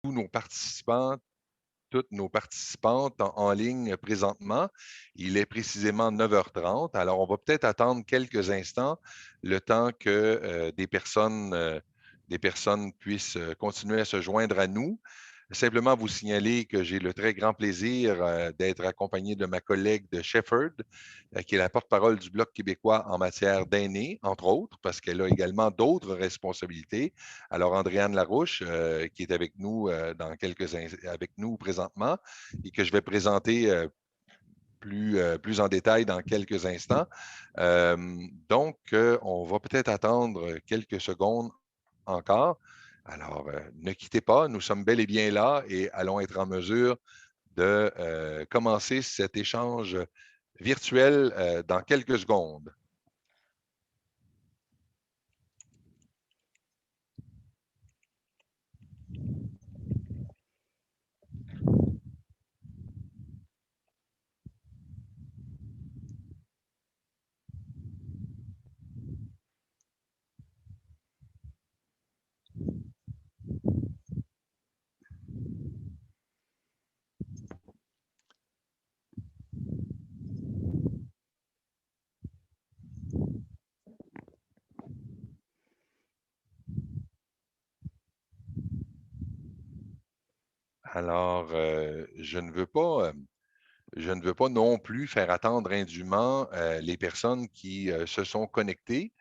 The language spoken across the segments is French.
tous nos participants, toutes nos participantes en ligne présentement. Il est précisément 9h30. Alors, on va peut-être attendre quelques instants, le temps que des personnes puissent continuer à se joindre à nous. Simplement vous signaler que j'ai le très grand plaisir d'être accompagné de ma collègue de Shefford, qui est la porte-parole du Bloc québécois en matière d'aînés, entre autres, parce qu'elle a également d'autres responsabilités. Alors, Andréane Larouche, qui est avec nous, avec nous présentement et que je vais présenter plus en détail dans quelques instants. Euh, on va peut-être attendre quelques secondes encore. Alors, ne quittez pas, nous sommes bel et bien là et allons être en mesure de commencer cet échange virtuel dans quelques secondes. Alors, je ne veux pas non plus faire attendre indûment les personnes qui se sont connectées.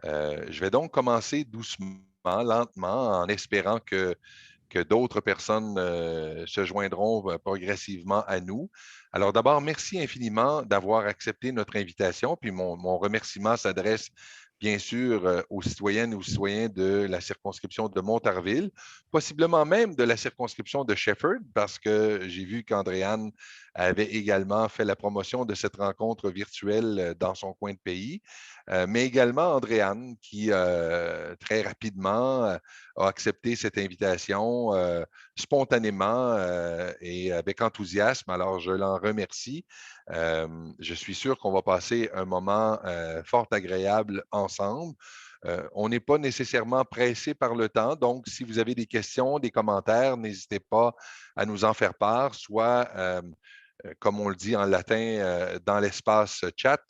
Je vais donc commencer doucement, lentement, en espérant que d'autres personnes se joindront progressivement à nous. Alors d'abord, merci infiniment d'avoir accepté notre invitation. Puis mon remerciement s'adresse bien sûr aux citoyennes et aux citoyens de la circonscription de Montarville, possiblement même de la circonscription de Shefford, parce que j'ai vu qu'Andréane avait également fait la promotion de cette rencontre virtuelle dans son coin de pays, mais également Andréane, qui très rapidement a accepté cette invitation spontanément et avec enthousiasme. Alors, je l'en remercie. Euh, je suis sûr qu'on va passer un moment fort agréable ensemble. On n'est pas nécessairement pressé par le temps, donc si vous avez des questions, des commentaires, n'hésitez pas à nous en faire part, soit, comme on le dit en latin, dans l'espace chat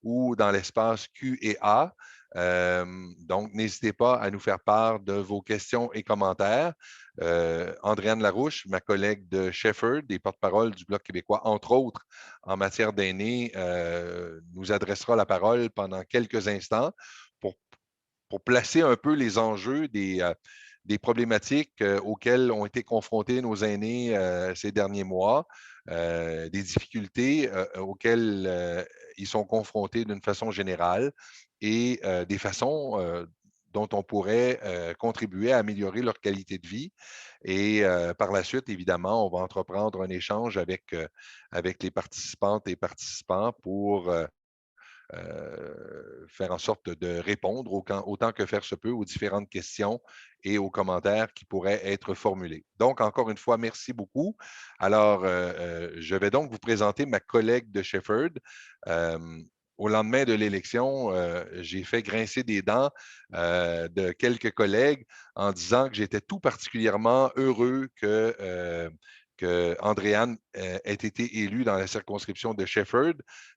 ou dans l'espace Q et A. Donc, n'hésitez pas à nous faire part de vos questions et commentaires. Andréane Larouche, ma collègue de Shefford, des porte-parole du Bloc québécois, entre autres, en matière d'aînés, nous adressera la parole pendant quelques instants pour, pour placer un peu les enjeux des problématiques auxquelles ont été confrontés nos aînés ces derniers mois, des difficultés auxquelles ils sont confrontés d'une façon générale et des façons dont on pourrait contribuer à améliorer leur qualité de vie. Et par la suite, évidemment, on va entreprendre un échange avec les participantes et participants pour faire en sorte de répondre autant que faire se peut aux différentes questions et aux commentaires qui pourraient être formulés. Donc, encore une fois, merci beaucoup. Alors, je vais donc vous présenter ma collègue de Shefford. Euh, Au lendemain de l'élection, j'ai fait grincer des dents de quelques collègues en disant que j'étais tout particulièrement heureux que Andréane ait été élue dans la circonscription de Shefford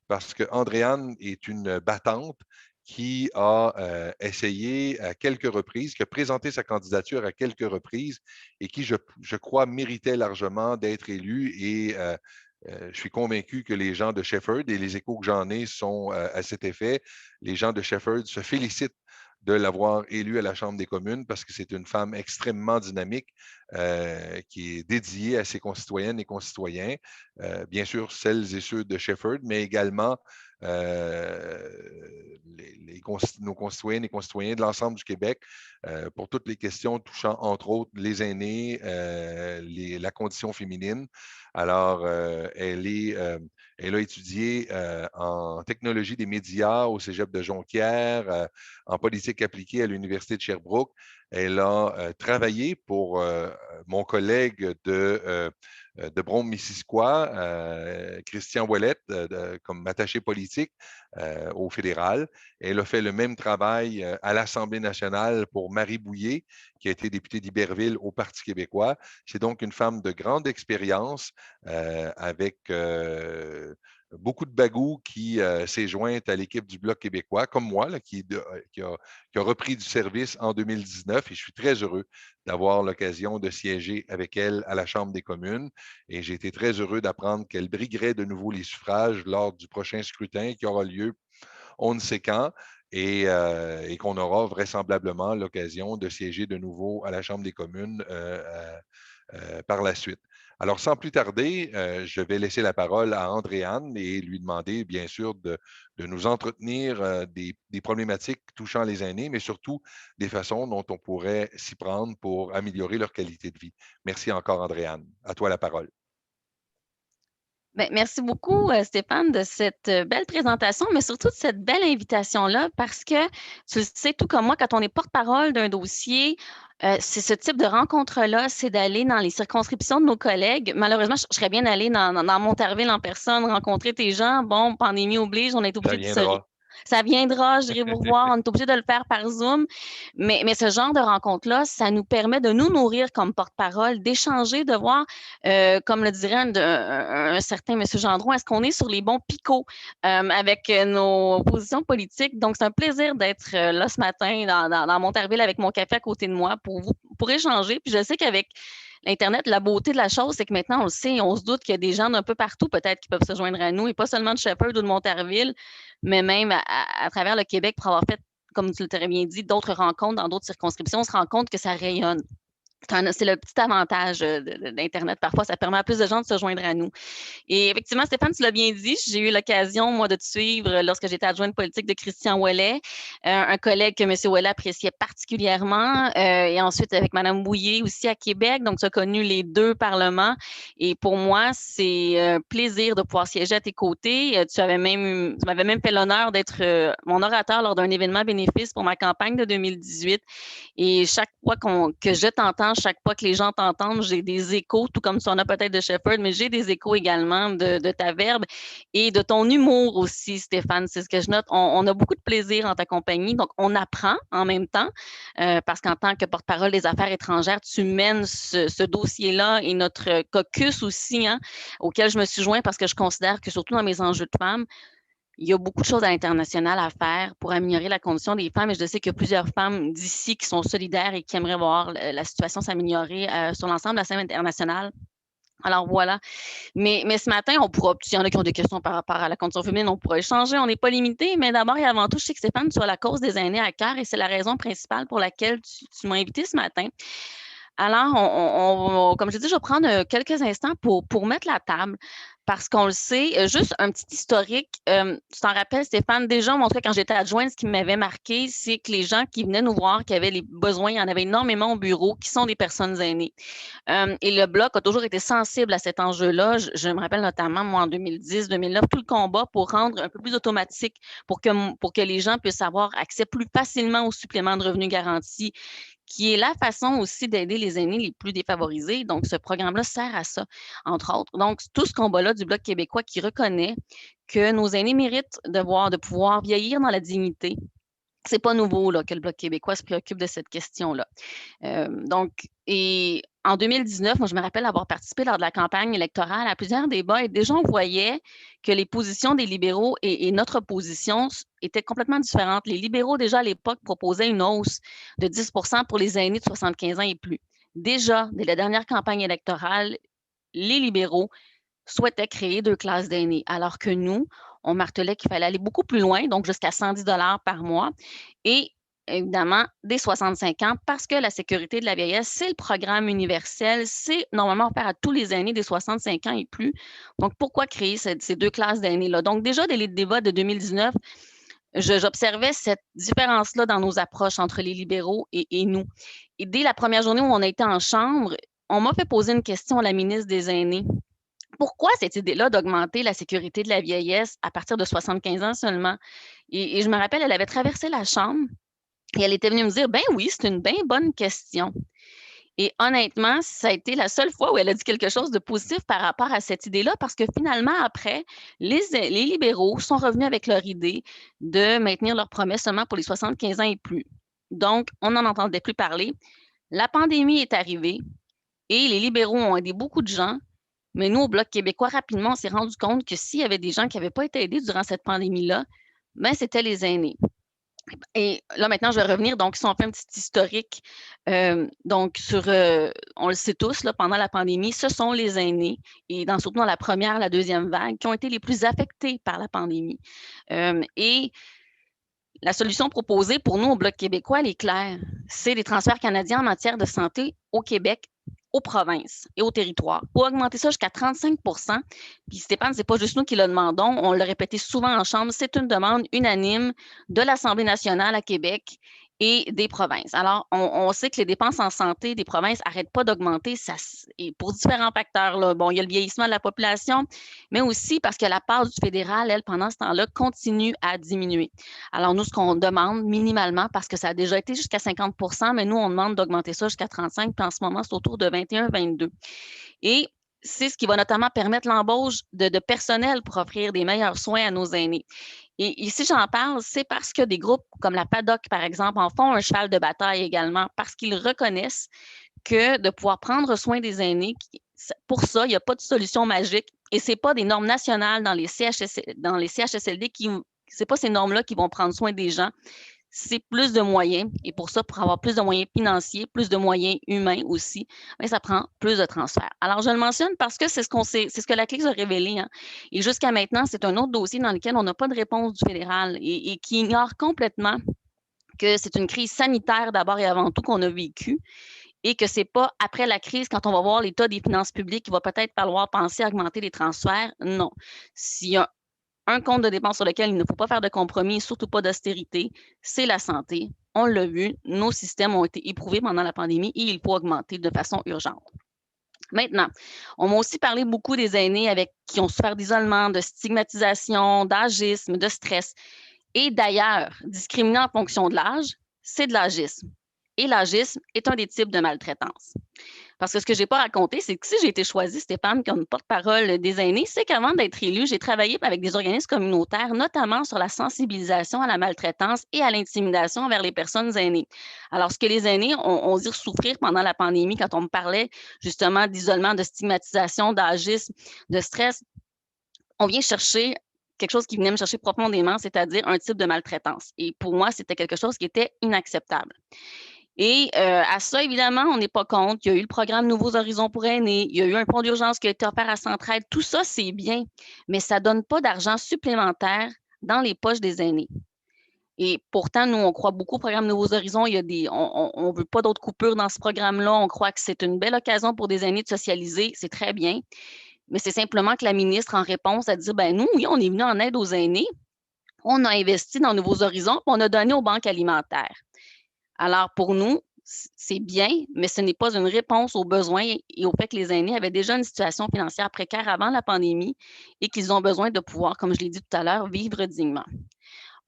parce que Andréane est une battante qui a essayé à quelques reprises, qui a présenté sa candidature à quelques reprises et qui, je crois, méritait largement d'être élue. Et je suis convaincu que les gens de Shefford, et les échos que j'en ai sont à cet effet, les gens de Shefford se félicitent de l'avoir élue à la Chambre des communes parce que c'est une femme extrêmement dynamique qui est dédiée à ses concitoyennes et concitoyens, bien sûr celles et ceux de Shefford, mais également euh, nos concitoyennes et concitoyens de l'ensemble du Québec pour toutes les questions touchant, entre autres, les aînés, la condition féminine. Alors, elle a étudié en technologie des médias au Cégep de Jonquière, en politique appliquée à l'Université de Sherbrooke. Elle a travaillé pour mon collègue de Brome-Missisquoi, Christian Ouellette, comme attaché politique au fédéral. Elle a fait le même travail à l'Assemblée nationale pour Marie Bouillé, qui a été députée d'Iberville au Parti québécois. C'est donc une femme de grande expérience avec beaucoup de bagou qui s'est jointe à l'équipe du Bloc québécois, comme moi, là, qui a repris du service en 2019. Et je suis très heureux d'avoir l'occasion de siéger avec elle à la Chambre des communes. Et j'ai été très heureux d'apprendre qu'elle briguerait de nouveau les suffrages lors du prochain scrutin qui aura lieu on ne sait quand. Et qu'on aura vraisemblablement l'occasion de siéger de nouveau à la Chambre des communes par la suite. Alors, sans plus tarder, je vais laisser la parole à Andréane et lui demander, bien sûr, de nous entretenir des problématiques touchant les aînés, mais surtout des façons dont on pourrait s'y prendre pour améliorer leur qualité de vie. Merci encore, Andréane. À toi la parole. Ben, merci beaucoup, Stéphane, de cette belle présentation, mais surtout de cette belle invitation-là, parce que tu le sais, tout comme moi, quand on est porte-parole d'un dossier, c'est ce type de rencontre-là, c'est d'aller dans les circonscriptions de nos collègues. Malheureusement, je serais bien allée dans Montarville en personne, rencontrer tes gens. Bon, pandémie oblige, on est Ça obligé de se... viendra. Ça viendra, j'irai vous revoir, on est obligé de le faire par Zoom. Mais ce genre de rencontre-là, ça nous permet de nous nourrir comme porte-parole, d'échanger, de voir comme le dirait un certain M. Gendron, est-ce qu'on est sur les bons picots avec nos positions politiques? Donc, c'est un plaisir d'être là ce matin dans Montarville avec mon café à côté de moi pour échanger. Puis je sais qu'avec l'Internet, la beauté de la chose, c'est que maintenant, on le sait, on se doute qu'il y a des gens d'un peu partout peut-être qui peuvent se joindre à nous, et pas seulement de Shepherd ou de Montarville, mais même à travers le Québec pour avoir fait, comme tu l'as bien dit, d'autres rencontres dans d'autres circonscriptions, on se rend compte que ça rayonne. C'est le petit avantage d'Internet. Parfois, ça permet à plus de gens de se joindre à nous. Et effectivement, Stéphane, tu l'as bien dit, j'ai eu l'occasion, moi, de te suivre lorsque j'étais adjointe politique de Christian Ouellet, un collègue que M. Ouellet appréciait particulièrement, et ensuite avec Mme Bouillé aussi à Québec. Donc, tu as connu les deux parlements. Et pour moi, c'est un plaisir de pouvoir siéger à tes côtés. Tu m'avais même fait l'honneur d'être mon orateur lors d'un événement bénéfice pour ma campagne de 2018. Et chaque fois que je t'entends, chaque fois que les gens t'entendent, j'ai des échos, tout comme tu en as peut-être de Shepherd, mais j'ai des échos également de ta verbe et de ton humour aussi, Stéphane. C'est ce que je note. On a beaucoup de plaisir en ta compagnie. Donc, on apprend en même temps, parce qu'en tant que porte-parole des affaires étrangères, tu mènes ce dossier-là et notre caucus aussi, hein, auquel je me suis joint parce que je considère que, surtout dans mes enjeux de femmes, il y a beaucoup de choses à l'international à faire pour améliorer la condition des femmes. Et je sais qu'il y a plusieurs femmes d'ici qui sont solidaires et qui aimeraient voir la situation s'améliorer sur l'ensemble de la scène internationale. Alors voilà. Mais ce matin, on pourra, s'il y en a qui ont des questions par rapport à la condition féminine, on pourra échanger. On n'est pas limité. Mais d'abord et avant tout, je sais que Stéphane, tu as la cause des aînés à cœur et c'est la raison principale pour laquelle tu m'as invité ce matin. Alors, comme je dis, je vais prendre quelques instants pour mettre la table parce qu'on le sait. Juste un petit historique. Tu t'en rappelles, Stéphane, déjà, en tout cas, quand j'étais adjointe, ce qui m'avait marqué, c'est que les gens qui venaient nous voir, qui avaient les besoins, il y en avait énormément au bureau, qui sont des personnes aînées. Et le Bloc a toujours été sensible à cet enjeu-là. Je me rappelle notamment, moi, en 2010, 2009, tout le combat pour rendre un peu plus automatique, pour que les gens puissent avoir accès plus facilement aux suppléments de revenus garantis, qui est la façon aussi d'aider les aînés les plus défavorisés. Donc, ce programme-là sert à ça, entre autres. Donc, tout ce combat-là du Bloc québécois qui reconnaît que nos aînés méritent de pouvoir vieillir dans la dignité. C'est pas nouveau là, que le Bloc québécois se préoccupe de cette question-là. Et en 2019, moi, je me rappelle avoir participé lors de la campagne électorale à plusieurs débats et déjà, on voyait que les positions des libéraux et notre position étaient complètement différentes. Les libéraux, déjà à l'époque, proposaient une hausse de 10 pour les aînés de 75 ans et plus. Déjà, dès la dernière campagne électorale, les libéraux souhaitaient créer deux classes d'aînés, alors que nous, on martelait qu'il fallait aller beaucoup plus loin, donc jusqu'à 110 par mois. Et évidemment, des 65 ans, parce que la sécurité de la vieillesse, c'est le programme universel, c'est normalement offert à tous les aînés des 65 ans et plus. Donc, pourquoi créer ces deux classes d'aînés-là? Donc, déjà, dès les débats de 2019, j'observais cette différence-là dans nos approches entre les libéraux et nous. Et dès la première journée où on a été en chambre, on m'a fait poser une question à la ministre des Aînés. Pourquoi cette idée-là d'augmenter la sécurité de la vieillesse à partir de 75 ans seulement? Et je me rappelle, elle avait traversé la chambre Et elle était venue me dire, ben oui, c'est une bien bonne question. Et honnêtement, ça a été la seule fois où elle a dit quelque chose de positif par rapport à cette idée-là, parce que finalement, après, les libéraux sont revenus avec leur idée de maintenir leur promesse seulement pour les 75 ans et plus. Donc, on n'en entendait plus parler. La pandémie est arrivée et les libéraux ont aidé beaucoup de gens, mais nous, au Bloc québécois, rapidement, on s'est rendu compte que s'il y avait des gens qui n'avaient pas été aidés durant cette pandémie-là, ben, c'était les aînés. Et là, maintenant, je vais revenir. Donc, si on fait un petit historique, donc on le sait tous, là, pendant la pandémie, ce sont les aînés, et surtout dans la première, la deuxième vague, qui ont été les plus affectés par la pandémie. Et la solution proposée pour nous au Bloc québécois, elle est claire. C'est des transferts canadiens en matière de santé au Québec, aux provinces et aux territoires, pour augmenter ça jusqu'à 35 %. Puis Stéphane, c'est pas juste nous qui le demandons, on l'a répété souvent en Chambre, c'est une demande unanime de l'Assemblée nationale à Québec et des provinces. Alors, on sait que les dépenses en santé des provinces n'arrêtent pas d'augmenter, et pour différents facteurs, là. Bon, il y a le vieillissement de la population, mais aussi parce que la part du fédéral, elle, pendant ce temps-là, continue à diminuer. Alors, nous, ce qu'on demande minimalement, parce que ça a déjà été jusqu'à 50 %, mais nous, on demande d'augmenter ça jusqu'à 35 %, puis en ce moment, c'est autour de 21-22 %. Et c'est ce qui va notamment permettre l'embauche de personnel pour offrir des meilleurs soins à nos aînés. Et si j'en parle, c'est parce que des groupes comme la PADOC, par exemple, en font un cheval de bataille également, parce qu'ils reconnaissent que de pouvoir prendre soin des aînés, pour ça, il n'y a pas de solution magique. Et ce n'est pas des normes nationales dans les CHSLD c'est pas ces normes-là qui vont prendre soin des gens. C'est plus de moyens. Et pour ça, pour avoir plus de moyens financiers, plus de moyens humains aussi, bien, ça prend plus de transferts. Alors, je le mentionne parce que c'est ce que la crise a révélé. Hein. Et jusqu'à maintenant, c'est un autre dossier dans lequel on n'a pas de réponse du fédéral et qui ignore complètement que c'est une crise sanitaire d'abord et avant tout qu'on a vécue et que c'est pas après la crise, quand on va voir l'état des finances publiques, qu'il va peut-être falloir penser à augmenter les transferts. Non. S'il y a un compte de dépenses sur lequel il ne faut pas faire de compromis, surtout pas d'austérité, c'est la santé. On l'a vu, nos systèmes ont été éprouvés pendant la pandémie et il faut augmenter de façon urgente. Maintenant, on m'a aussi parlé beaucoup des aînés qui ont souffert d'isolement, de stigmatisation, d'agisme, de stress. Et d'ailleurs, discriminer en fonction de l'âge, c'est de l'agisme. Et l'agisme est un des types de maltraitance. Parce que ce que je n'ai pas raconté, c'est que si j'ai été choisie, Stéphane, comme porte-parole des aînés, c'est qu'avant d'être élue, j'ai travaillé avec des organismes communautaires, notamment sur la sensibilisation à la maltraitance et à l'intimidation envers les personnes aînées. Alors, ce que les aînés ont dû souffrir pendant la pandémie, quand on me parlait justement d'isolement, de stigmatisation, d'agisme, de stress, on vient chercher quelque chose qui venait me chercher profondément, c'est-à-dire un type de maltraitance. Et pour moi, c'était quelque chose qui était inacceptable. Et à ça, évidemment, on n'est pas contre. Il y a eu le programme Nouveaux Horizons pour aînés. Il y a eu un fonds d'urgence qui a été offert à Centraide. Tout ça, c'est bien, mais ça ne donne pas d'argent supplémentaire dans les poches des aînés. Et pourtant, nous, on croit beaucoup au programme Nouveaux Horizons. On ne veut pas d'autres coupures dans ce programme-là. On croit que c'est une belle occasion pour des aînés de socialiser. C'est très bien. Mais c'est simplement que la ministre, en réponse, a dit, ben nous, oui, on est venu en aide aux aînés. On a investi dans Nouveaux Horizons, puis on a donné aux banques alimentaires. Alors, pour nous, c'est bien, mais ce n'est pas une réponse aux besoins et au fait que les aînés avaient déjà une situation financière précaire avant la pandémie et qu'ils ont besoin de pouvoir, comme je l'ai dit tout à l'heure, vivre dignement.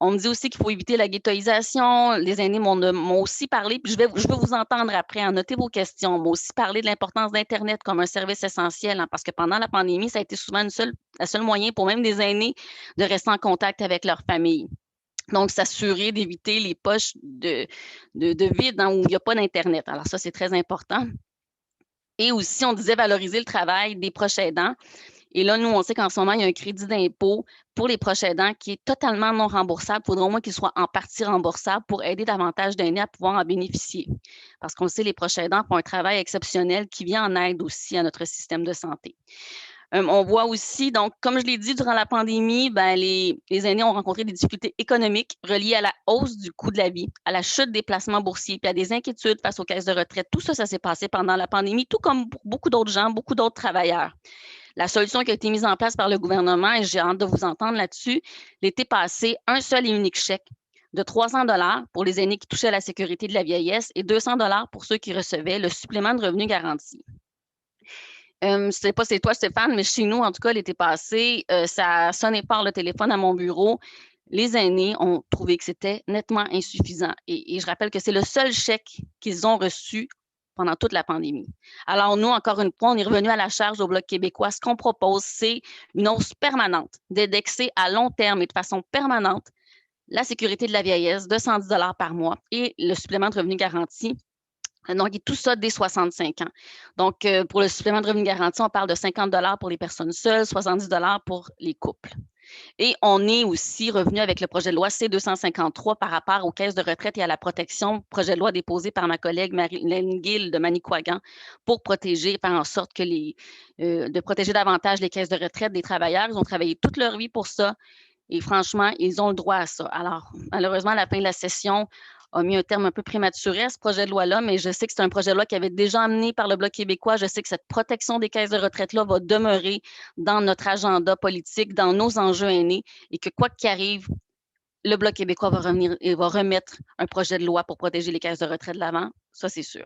On me dit aussi qu'il faut éviter la ghettoisation. Les aînés m'ont aussi parlé, puis je veux vous entendre après, noter vos questions. M'ont aussi parlé de l'importance d'Internet comme un service essentiel, hein, parce que pendant la pandémie, ça a été souvent le seul moyen pour même des aînés de rester en contact avec leur famille. Donc, s'assurer d'éviter les poches de vide hein, où il n'y a pas d'Internet. Alors, ça, c'est très important. Et aussi, on disait valoriser le travail des proches aidants. Et là, nous, on sait qu'en ce moment, il y a un crédit d'impôt pour les proches aidants qui est totalement non remboursable. Il faudrait au moins qu'il soit en partie remboursable pour aider davantage d'aînés à pouvoir en bénéficier. Parce qu'on le sait, les proches aidants font un travail exceptionnel qui vient en aide aussi à notre système de santé. On voit aussi, donc, comme je l'ai dit, durant la pandémie, ben, les aînés ont rencontré des difficultés économiques reliées à la hausse du coût de la vie, à la chute des placements boursiers, puis à des inquiétudes face aux caisses de retraite. Tout ça, ça s'est passé pendant la pandémie, tout comme pour beaucoup d'autres gens, beaucoup d'autres travailleurs. La solution qui a été mise en place par le gouvernement, et j'ai hâte de vous entendre là-dessus, l'été passé, un seul et unique chèque de 300 $ pour les aînés qui touchaient à la sécurité de la vieillesse et 200 $ pour ceux qui recevaient le supplément de revenu garanti. Je ne sais pas si c'est toi, Stéphane, mais chez nous, en tout cas, l'été passé, ça sonnait par le téléphone à mon bureau. les aînés ont trouvé que c'était nettement insuffisant. Et je rappelle que c'est le seul chèque qu'ils ont reçu pendant toute la pandémie. Alors, nous, encore une fois, on est revenu à la charge au Bloc québécois. Ce qu'on propose, c'est une hausse permanente, d'indexer à long terme et de façon permanente la sécurité de la vieillesse de 110 par mois et le supplément de revenu garanti. Donc, et tout ça dès 65 ans. Donc, pour le supplément de revenu garanti, on parle de 50 pour les personnes seules, 70 pour les couples. Et on est aussi revenu avec le projet de loi C-253 par rapport aux caisses de retraite et à la protection, projet de loi déposé par ma collègue Marilyn Gill de Manicouagan pour protéger, faire en sorte que de protéger davantage les caisses de retraite des travailleurs. Ils ont travaillé toute leur vie pour ça et franchement, ils ont le droit à ça. Alors, malheureusement, à la fin de la session, a mis un terme un peu prématuré à ce projet de loi-là, mais je sais que c'est un projet de loi qui avait déjà amené par le Bloc québécois. Je sais que cette protection des caisses de retraite-là va demeurer dans notre agenda politique, dans nos enjeux aînés, et que quoi qu'il arrive, le Bloc québécois va revenir et va remettre un projet de loi pour protéger les caisses de retraite de l'avant. Ça, c'est sûr.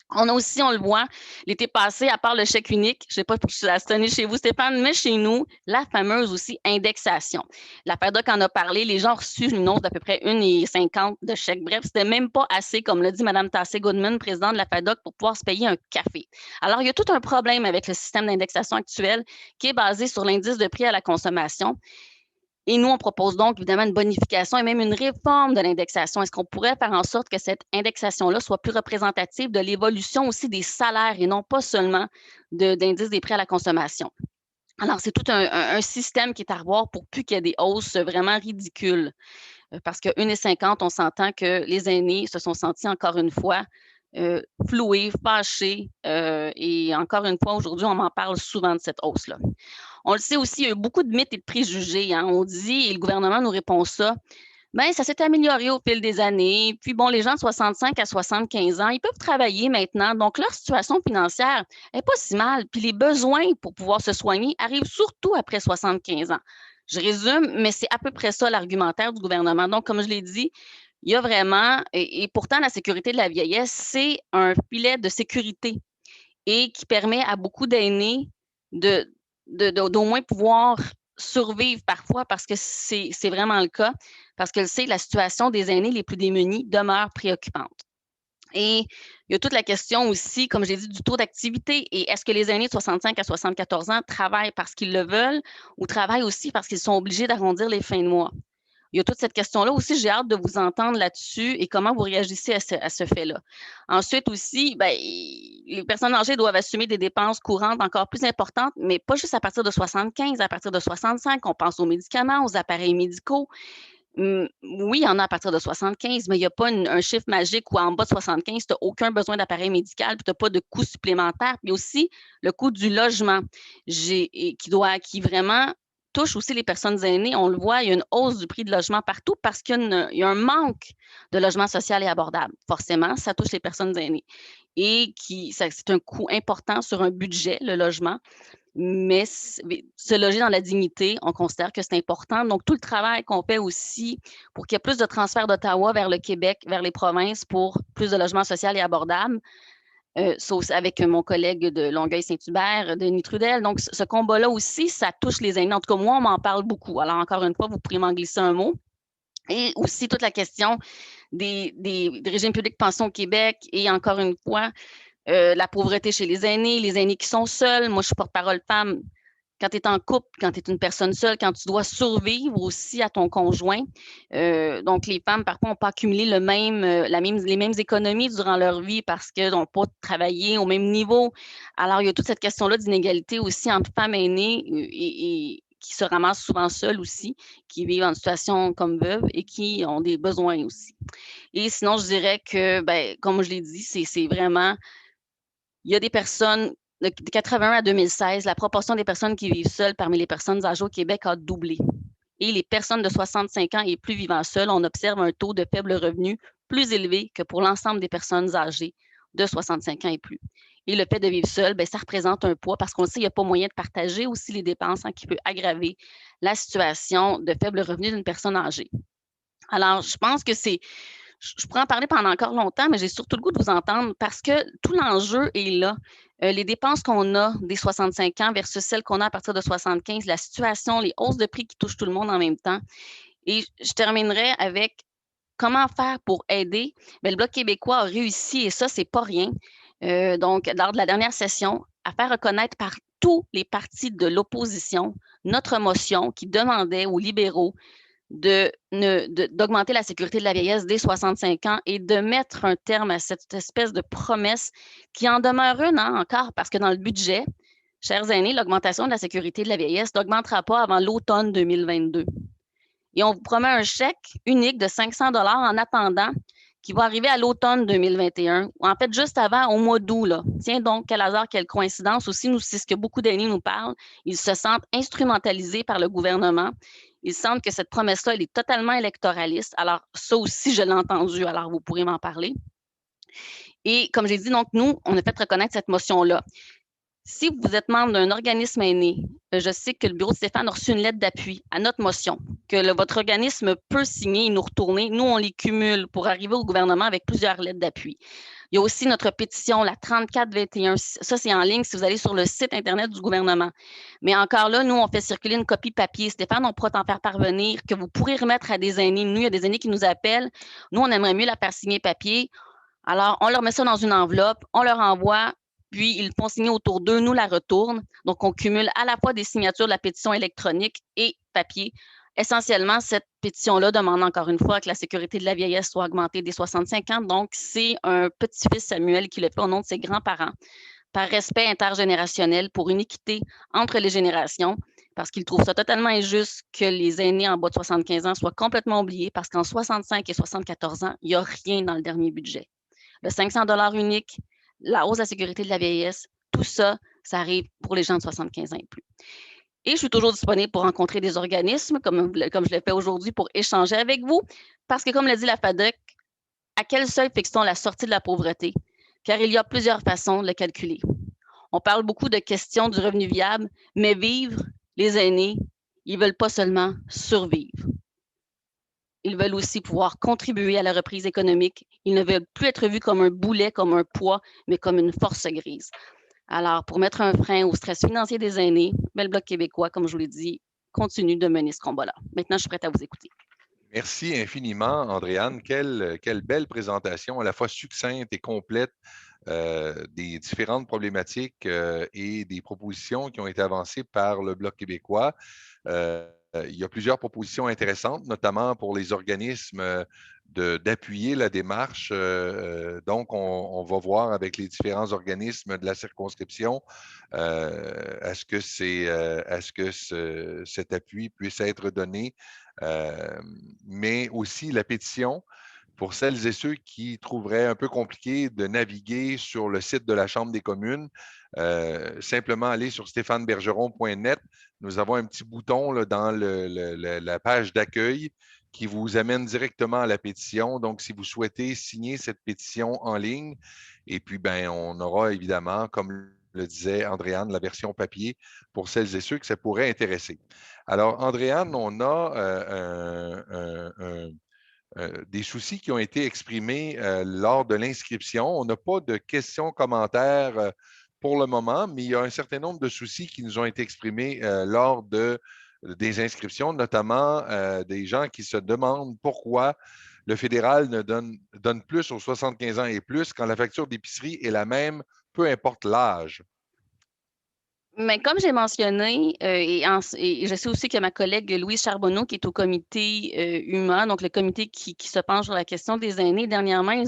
On a aussi, on le voit, l'été passé, à part le chèque unique, je ne sais pas si ça se tenait chez vous, Stéphane, mais chez nous, la fameuse aussi indexation. La FEDOC en a parlé, les gens ont reçu une hausse d'à peu près 1,50 de chèque. Bref, c'était même pas assez, comme l'a dit Mme Tassé-Goodman, présidente de la FEDOC, pour pouvoir se payer un café. Alors, il y a tout un problème avec le système d'indexation actuel qui est basé sur l'indice de prix à la consommation. Et nous, on propose donc évidemment une bonification et même une réforme de l'indexation. Est-ce qu'on pourrait faire en sorte que cette indexation-là soit plus représentative de l'évolution aussi des salaires et non pas seulement d'indice des prix à la consommation? Alors, c'est tout un système qui est à revoir pour plus qu'il y ait des hausses vraiment ridicules. Parce que 1,50, on s'entend que les aînés se sont sentis encore une fois floués, fâchés. Et encore une fois, aujourd'hui, on m'en parle souvent de cette hausse-là. On le sait aussi, il y a eu beaucoup de mythes et de préjugés. Hein. On dit, et le gouvernement nous répond ça, bien, ça s'est amélioré au fil des années. Puis bon, les gens de 65 à 75 ans, ils peuvent travailler maintenant. Donc, leur situation financière n'est pas si mal. Puis les besoins pour pouvoir se soigner arrivent surtout après 75 ans. Je résume, mais c'est à peu près ça l'argumentaire du gouvernement. Donc, comme je l'ai dit, il y a vraiment, et pourtant, la sécurité de la vieillesse, c'est un filet de sécurité et qui permet à beaucoup d'aînés d'au moins pouvoir survivre parfois parce que c'est vraiment le cas, parce que la situation des aînés les plus démunis demeure préoccupante. Et il y a toute la question aussi, comme j'ai dit, du taux d'activité. Et est-ce que les aînés de 65 à 74 ans travaillent parce qu'ils le veulent ou travaillent aussi parce qu'ils sont obligés d'arrondir les fins de mois? Il y a toute cette question-là aussi. J'ai hâte de vous entendre là-dessus et comment vous réagissez à ce fait-là. Ensuite aussi, bien, les personnes âgées doivent assumer des dépenses courantes encore plus importantes, mais pas juste à partir de 75, à partir de 65. On pense aux médicaments, aux appareils médicaux. Oui, il y en a à partir de 75, mais il n'y a pas un chiffre magique où en bas de 75, tu n'as aucun besoin d'appareil médical, puis tu n'as pas de coût supplémentaire. Puis aussi, le coût du logement qui vraiment touche aussi les personnes aînées. On le voit, il y a une hausse du prix de logement partout parce qu'il y a un manque de logement social et abordable. Forcément, ça touche les personnes aînées. Et c'est un coût important sur un budget, le logement. Mais se loger dans la dignité, on considère que c'est important. Donc, tout le travail qu'on fait aussi pour qu'il y ait plus de transferts d'Ottawa vers le Québec, vers les provinces pour plus de logements sociaux et abordables, avec mon collègue de Longueuil-Saint-Hubert, Denis Trudel. Donc, ce combat-là aussi, ça touche les aînés. En tout cas, moi, on m'en parle beaucoup. Alors, encore une fois, vous pourriez m'en glisser un mot. Et aussi toute la question des régimes publics de pension au Québec et encore une fois, la pauvreté chez les aînés qui sont seuls. Moi, je suis porte-parole femme. Quand tu es en couple, quand tu es une personne seule, quand tu dois survivre aussi à ton conjoint. Donc, les femmes, parfois, n'ont pas accumulé les mêmes économies durant leur vie parce qu'elles n'ont pas travaillé au même niveau. Alors, il y a toute cette question-là d'inégalité aussi entre femmes aînées et qui se ramassent souvent seules aussi, qui vivent en situation comme veuves et qui ont des besoins aussi. Et sinon, je dirais que, comme je l'ai dit, c'est vraiment... Il y a des personnes, de 81 à 2016, la proportion des personnes qui vivent seules parmi les personnes âgées au Québec a doublé. Et les personnes de 65 ans et plus vivant seules, on observe un taux de faible revenu plus élevé que pour l'ensemble des personnes âgées de 65 ans et plus. Et le fait de vivre seul, ça représente un poids parce qu'on sait qu'il n'y a pas moyen de partager aussi les dépenses qui peut aggraver la situation de faible revenu d'une personne âgée. Alors, je pense que je pourrais en parler pendant encore longtemps, mais j'ai surtout le goût de vous entendre parce que tout l'enjeu est là. Les dépenses qu'on a des 65 ans versus celles qu'on a à partir de 75, la situation, les hausses de prix qui touchent tout le monde en même temps. Et je terminerai avec comment faire pour aider. Bien, le Bloc québécois a réussi, et ça, c'est pas rien, donc lors de la dernière session, à faire reconnaître par tous les partis de l'opposition notre motion qui demandait aux libéraux d'augmenter la sécurité de la vieillesse dès 65 ans et de mettre un terme à cette espèce de promesse qui en demeure une encore, parce que dans le budget, chers aînés, l'augmentation de la sécurité de la vieillesse n'augmentera pas avant l'automne 2022. Et on vous promet un chèque unique de 500 $ en attendant qui va arriver à l'automne 2021, ou en fait juste avant, au mois d'août. Là. Tiens donc, quel hasard, quelle coïncidence. Aussi, nous, c'est ce que beaucoup d'aînés nous parlent. Ils se sentent instrumentalisés par le gouvernement. Ils sentent que cette promesse-là, elle est totalement électoraliste. Alors, ça aussi, je l'ai entendu. Alors, vous pourrez m'en parler. Et comme j'ai dit, donc, nous, on a fait reconnaître cette motion-là. Si vous êtes membre d'un organisme aîné, je sais que le bureau de Stéphane a reçu une lettre d'appui à notre motion, que votre organisme peut signer et nous retourner. Nous, on les cumule pour arriver au gouvernement avec plusieurs lettres d'appui. Il y a aussi notre pétition, la 3421. Ça, c'est en ligne si vous allez sur le site Internet du gouvernement. Mais encore là, nous, on fait circuler une copie papier. Stéphane, on pourra t'en faire parvenir, que vous pourrez remettre à des aînés. Nous, il y a des aînés qui nous appellent. Nous, on aimerait mieux la faire signer papier. Alors, on leur met ça dans une enveloppe, on leur envoie, puis ils font signer autour d'eux, nous la retournent. Donc, on cumule à la fois des signatures de la pétition électronique et papier. Essentiellement, cette pétition-là demande encore une fois que la sécurité de la vieillesse soit augmentée dès 65 ans. Donc, c'est un petit-fils Samuel qui le fait au nom de ses grands-parents, par respect intergénérationnel, pour une équité entre les générations, parce qu'il trouve ça totalement injuste que les aînés en bas de 75 ans soient complètement oubliés, parce qu'en 65 et 74 ans, il n'y a rien dans le dernier budget. Le 500 $ unique, la hausse de la sécurité de la vieillesse, tout ça, ça arrive pour les gens de 75 ans et plus. Et je suis toujours disponible pour rencontrer des organismes, comme je l'ai fait aujourd'hui, pour échanger avec vous, parce que, comme l'a dit la FADEC, à quel seuil fixe-t-on la sortie de la pauvreté? Car il y a plusieurs façons de le calculer. On parle beaucoup de questions du revenu viable, mais vivre, les aînés, ils ne veulent pas seulement survivre. Ils veulent aussi pouvoir contribuer à la reprise économique. Ils ne veulent plus être vus comme un boulet, comme un poids, mais comme une force grise. Alors, pour mettre un frein au stress financier des aînés, le Bloc québécois, comme je vous l'ai dit, continue de mener ce combat-là. Maintenant, je suis prête à vous écouter. Merci infiniment, Andréane. Quelle belle présentation, à la fois succincte et complète des différentes problématiques et des propositions qui ont été avancées par le Bloc québécois. Il y a plusieurs propositions intéressantes, notamment pour les organismes d'appuyer la démarche. Donc, on va voir avec les différents organismes de la circonscription est-ce que cet appui puisse être donné, mais aussi la pétition pour celles et ceux qui trouveraient un peu compliqué de naviguer sur le site de la Chambre des communes, simplement aller sur stéphanebergeron.net. Nous avons un petit bouton là, dans la page d'accueil qui vous amène directement à la pétition. Donc, si vous souhaitez signer cette pétition en ligne, et puis, ben, on aura évidemment, comme le disait Andréane, la version papier pour celles et ceux que ça pourrait intéresser. Alors, Andréane, on a des soucis qui ont été exprimés lors de l'inscription. On n'a pas de questions, commentaires pour le moment, mais il y a un certain nombre de soucis qui nous ont été exprimés lors des inscriptions, notamment des gens qui se demandent pourquoi le fédéral ne donne plus aux 75 ans et plus quand la facture d'épicerie est la même, peu importe l'âge. Mais comme j'ai mentionné, et je sais aussi que ma collègue Louise Charbonneau, qui est au comité UMA, donc le comité qui se penche sur la question des aînés, dernièrement, ils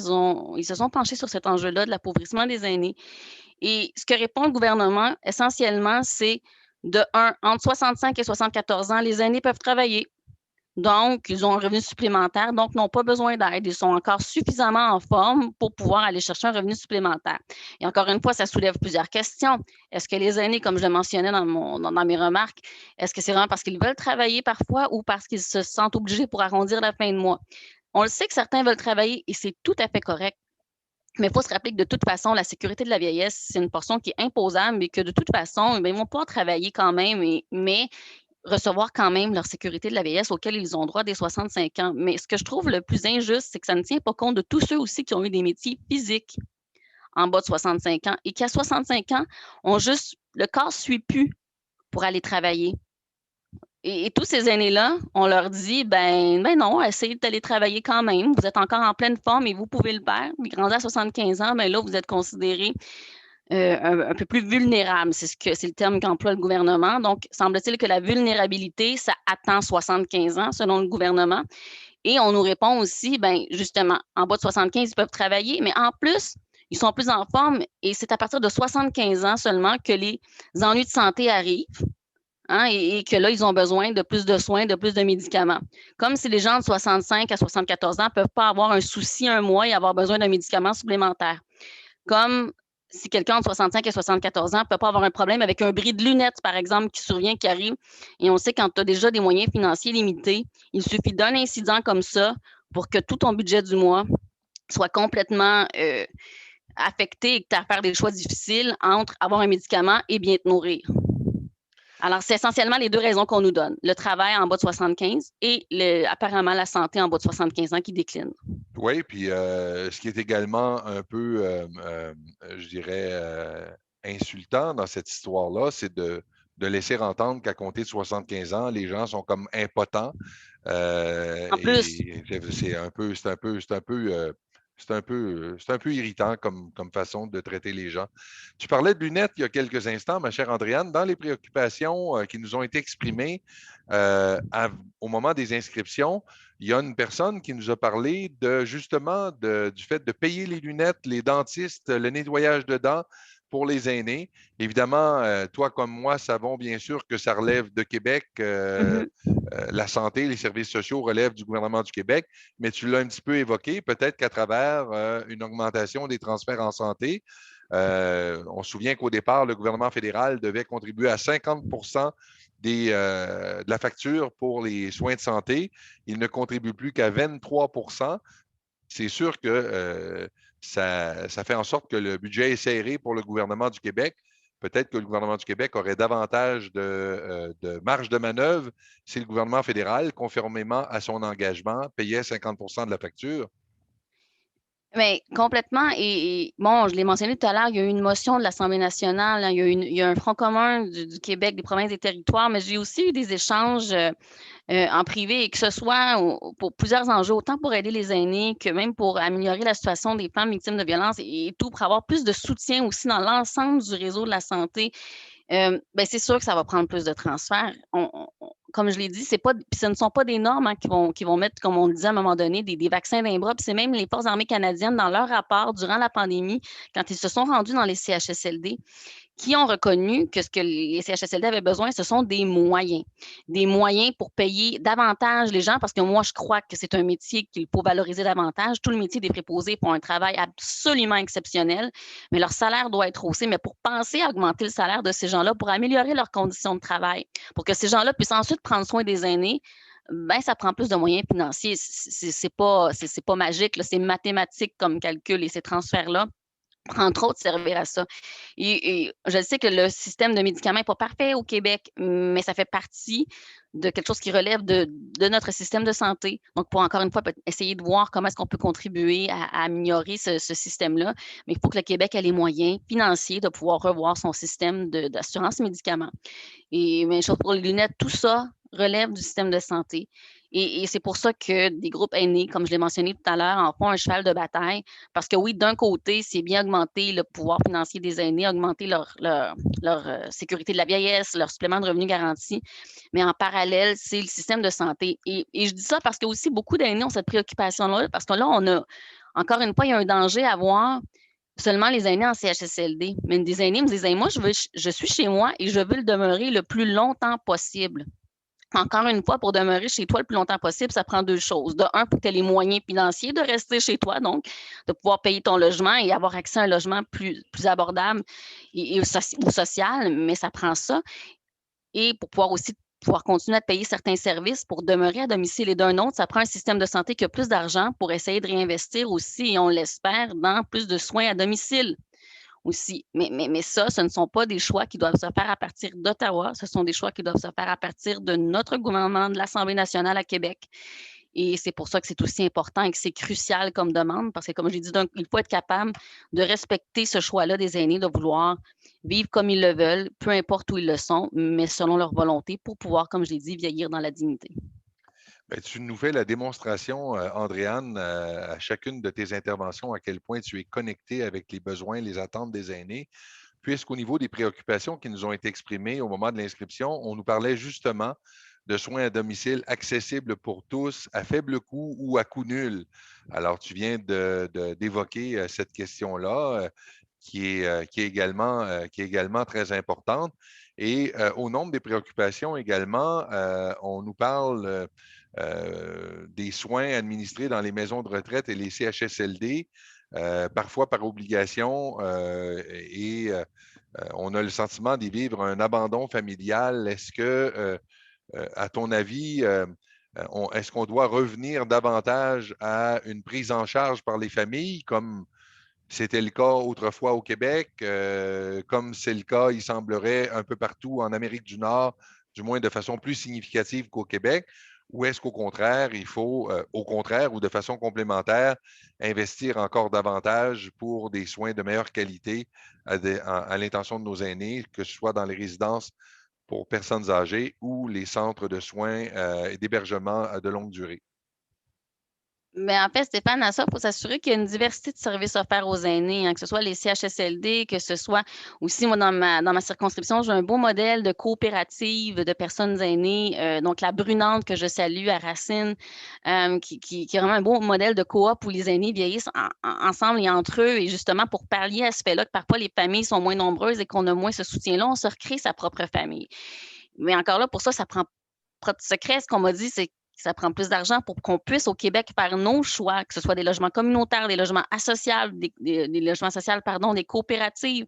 se sont penchés sur cet enjeu-là de l'appauvrissement des aînés. Et ce que répond le gouvernement, essentiellement, c'est de 1, entre 65 et 74 ans, les aînés peuvent travailler. Donc, ils ont un revenu supplémentaire, donc n'ont pas besoin d'aide. Ils sont encore suffisamment en forme pour pouvoir aller chercher un revenu supplémentaire. Et encore une fois, ça soulève plusieurs questions. Est-ce que les aînés, comme je le mentionnais dans mes remarques, est-ce que c'est vraiment parce qu'ils veulent travailler parfois ou parce qu'ils se sentent obligés pour arrondir la fin de mois? On le sait que certains veulent travailler et c'est tout à fait correct. Mais il faut se rappeler que de toute façon, la sécurité de la vieillesse, c'est une portion qui est imposable, mais que de toute façon, ils vont pouvoir travailler quand même, mais recevoir quand même leur sécurité de la vieillesse auquel ils ont droit dès 65 ans. Mais ce que je trouve le plus injuste, c'est que ça ne tient pas compte de tous ceux aussi qui ont eu des métiers physiques en bas de 65 ans et qui, à 65 ans, ont juste, le corps ne suit plus pour aller travailler. Et tous ces aînés-là, on leur dit, ben non, essayez d'aller travailler quand même. Vous êtes encore en pleine forme et vous pouvez le faire. Ils grandissent à 75 ans, ben là, vous êtes considérés un peu plus vulnérables. C'est le terme qu'emploie le gouvernement. Donc, semble-t-il que la vulnérabilité, ça attend 75 ans, selon le gouvernement. Et on nous répond aussi, ben justement, en bas de 75, ils peuvent travailler, mais en plus, ils sont plus en forme et c'est à partir de 75 ans seulement que les ennuis de santé arrivent. Hein, et que là, ils ont besoin de plus de soins, de plus de médicaments. Comme si les gens de 65 à 74 ans ne peuvent pas avoir un souci un mois et avoir besoin d'un médicament supplémentaire. Comme si quelqu'un de 65 à 74 ans ne peut pas avoir un problème avec un bris de lunettes, par exemple, qui survient, qui arrive. Et on sait quand tu as déjà des moyens financiers limités, il suffit d'un incident comme ça pour que tout ton budget du mois soit complètement affecté et que tu as à faire des choix difficiles entre avoir un médicament et bien te nourrir. Alors, c'est essentiellement les deux raisons qu'on nous donne. Le travail en bas de 75 et apparemment la santé en bas de 75 ans qui décline. Oui, puis ce qui est également un peu, je dirais, insultant dans cette histoire-là, c'est de laisser entendre qu'à compter de 75 ans, les gens sont comme impotents. En plus, Et c'est un peu irritant comme façon de traiter les gens. Tu parlais de lunettes il y a quelques instants, ma chère Andréane. Dans les préoccupations qui nous ont été exprimées au moment des inscriptions, il y a une personne qui nous a parlé de justement du fait de payer les lunettes, les dentistes, le nettoyage de dents pour les aînés. Évidemment, toi comme moi savons bien sûr que ça relève de Québec. La santé, les services sociaux relèvent du gouvernement du Québec, mais tu l'as un petit peu évoqué, peut-être qu'à travers une augmentation des transferts en santé, on se souvient qu'au départ, le gouvernement fédéral devait contribuer à 50 de la facture pour les soins de santé. Il ne contribue plus qu'à 23. C'est sûr que ça fait en sorte que le budget est serré pour le gouvernement du Québec. Peut-être que le gouvernement du Québec aurait davantage de marge de manœuvre si le gouvernement fédéral, conformément à son engagement, payait 50 de la facture. mais complètement. Bon, je l'ai mentionné tout à l'heure, il y a eu une motion de l'Assemblée nationale, hein, il y a un front commun du Québec, des provinces et des territoires, mais j'ai aussi eu des échanges en privé et que ce soit pour plusieurs enjeux, autant pour aider les aînés que même pour améliorer la situation des femmes victimes de violences et tout, pour avoir plus de soutien aussi dans l'ensemble du réseau de la santé. Ben, c'est sûr que ça va prendre plus de transferts. Comme je l'ai dit, ce ne sont pas des normes hein, qui vont mettre, comme on le disait à un moment donné, des vaccins d'un bras. Puis c'est même les Forces armées canadiennes, dans leur rapport durant la pandémie, quand ils se sont rendus dans les CHSLD, qui ont reconnu que ce que les CHSLD avaient besoin, ce sont des moyens. Des moyens pour payer davantage les gens, parce que moi, je crois que c'est un métier qu'il faut valoriser davantage. Tout le métier des préposés font un travail absolument exceptionnel, mais leur salaire doit être haussé. Mais pour penser à augmenter le salaire de ces gens-là, pour améliorer leurs conditions de travail, pour que ces gens-là puissent ensuite prendre soin des aînés, ben, ça prend plus de moyens financiers. C'est pas magique, c'est mathématique comme calcul et ces transferts-là entre autres, servir à ça. Et je sais que le système de médicaments n'est pas parfait au Québec, mais ça fait partie de quelque chose qui relève de notre système de santé. Donc, pour encore une fois, essayer de voir comment est-ce qu'on peut contribuer à améliorer ce système-là. Mais il faut que le Québec ait les moyens financiers de pouvoir revoir son système d'assurance médicaments. Et même chose pour les lunettes, tout ça relève du système de santé. Et c'est pour ça que des groupes aînés, comme je l'ai mentionné tout à l'heure, en font un cheval de bataille. Parce que oui, d'un côté, c'est bien augmenter le pouvoir financier des aînés, augmenter leur sécurité de la vieillesse, leur supplément de revenus garanti. Mais en parallèle, c'est le système de santé. Et je dis ça parce que aussi beaucoup d'aînés ont cette préoccupation-là. Parce que là, encore une fois, il y a un danger à voir seulement les aînés en CHSLD. Mais des aînés me disent, moi, je suis chez moi et je veux le demeurer le plus longtemps possible. Encore une fois, pour demeurer chez toi le plus longtemps possible, ça prend deux choses. De un, pour que tu aies les moyens financiers de rester chez toi, donc de pouvoir payer ton logement et avoir accès à un logement plus abordable ou social, mais ça prend ça. Et pour pouvoir aussi pouvoir continuer à payer certains services pour demeurer à domicile et d'un autre, ça prend un système de santé qui a plus d'argent pour essayer de réinvestir aussi, et on l'espère, dans plus de soins à domicile aussi. Mais ça, ce ne sont pas des choix qui doivent se faire à partir d'Ottawa, ce sont des choix qui doivent se faire à partir de notre gouvernement, de l'Assemblée nationale à Québec. Et c'est pour ça que c'est aussi important et que c'est crucial comme demande, parce que comme j'ai dit, donc, il faut être capable de respecter ce choix-là des aînés, de vouloir vivre comme ils le veulent, peu importe où ils le sont, mais selon leur volonté pour pouvoir, comme je l'ai dit, vieillir dans la dignité. Ben, tu nous fais la démonstration, Andréane, à chacune de tes interventions, à quel point tu es connecté avec les besoins, les attentes des aînés, puisqu'au niveau des préoccupations qui nous ont été exprimées au moment de l'inscription, on nous parlait justement de soins à domicile accessibles pour tous, à faible coût ou à coût nul. Alors, tu viens d'évoquer cette question-là, qui est également très importante. Et au nombre des préoccupations également, on nous parle des soins administrés dans les maisons de retraite et les CHSLD, parfois par obligation, et on a le sentiment d'y vivre un abandon familial. Est-ce que, à ton avis, est-ce qu'on doit revenir davantage à une prise en charge par les familles, comme c'était le cas autrefois au Québec, comme c'est le cas, il semblerait, un peu partout en Amérique du Nord, du moins de façon plus significative qu'au Québec, ou est-ce qu'au contraire, il faut, au contraire ou de façon complémentaire, investir encore davantage pour des soins de meilleure qualité à l'intention de nos aînés, que ce soit dans les résidences pour personnes âgées ou les centres de soins et d'hébergement de longue durée? Mais en fait, Stéphane, à ça, il faut s'assurer qu'il y a une diversité de services offerts aux aînés, hein, que ce soit les CHSLD, que ce soit aussi, moi, dans ma circonscription, j'ai un beau modèle de coopérative de personnes aînées, donc la Brunante que je salue à Racine, qui est vraiment un beau modèle de coop où les aînés vieillissent ensemble et entre eux. Et justement, pour pallier à ce fait-là, que parfois les familles sont moins nombreuses et qu'on a moins ce soutien-là, on se recrée sa propre famille. Mais encore là, pour ça, ça prend pas de secret. Ce qu'on m'a dit, c'est que ça prend plus d'argent pour qu'on puisse au Québec faire nos choix, que ce soit des logements communautaires, des logements associables, des logements sociaux, pardon, des coopératives.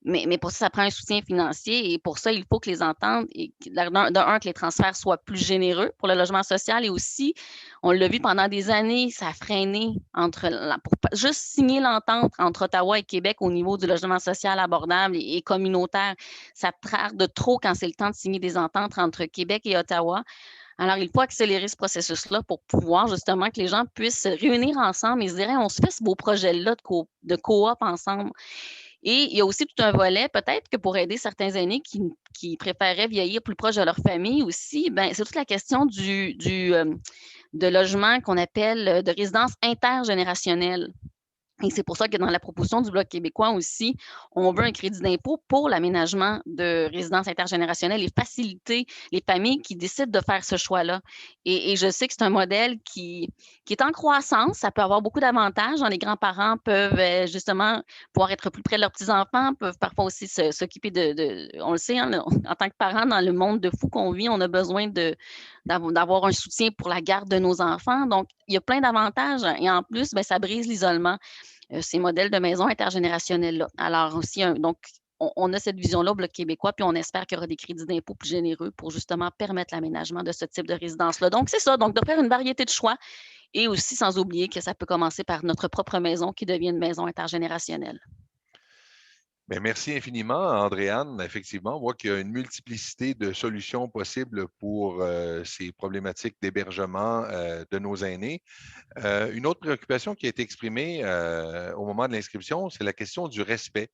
Mais pour ça, ça prend un soutien financier et pour ça, il faut que les ententes, et que les transferts soient plus généreux pour le logement social et aussi, on l'a vu pendant des années, ça a freiné pour juste signer l'entente entre Ottawa et Québec au niveau du logement social abordable et communautaire. Ça tarde trop quand c'est le temps de signer des ententes entre Québec et Ottawa. Alors, il faut accélérer ce processus-là pour pouvoir justement que les gens puissent se réunir ensemble et se dire, hey, on se fait ce beau projet-là de coop ensemble. Et il y a aussi tout un volet, peut-être que pour aider certains aînés qui préféraient vieillir plus proche de leur famille aussi, ben, c'est toute la question de logement qu'on appelle de résidence intergénérationnelle. Et c'est pour ça que dans la proposition du Bloc québécois aussi, on veut un crédit d'impôt pour l'aménagement de résidences intergénérationnelles et faciliter les familles qui décident de faire ce choix-là. Et je sais que c'est un modèle qui est en croissance. Ça peut avoir beaucoup d'avantages. Les grands-parents peuvent justement pouvoir être plus près de leurs petits-enfants, peuvent parfois aussi s'occuper on le sait, hein, en tant que parents, dans le monde de fou qu'on vit, on a besoin d'avoir un soutien pour la garde de nos enfants. Donc, il y a plein d'avantages. Et en plus, ben, ça brise l'isolement, ces modèles de maisons intergénérationnelles-là. Alors aussi, donc, on a cette vision-là au Bloc québécois, puis on espère qu'il y aura des crédits d'impôt plus généreux pour justement permettre l'aménagement de ce type de résidence-là. Donc, c'est ça, donc de faire une variété de choix et aussi sans oublier que ça peut commencer par notre propre maison qui devient une maison intergénérationnelle. Bien, merci infiniment, Andréane. Effectivement, on voit qu'il y a une multiplicité de solutions possibles pour ces problématiques d'hébergement de nos aînés. Une autre préoccupation qui a été exprimée au moment de l'inscription, c'est la question du respect.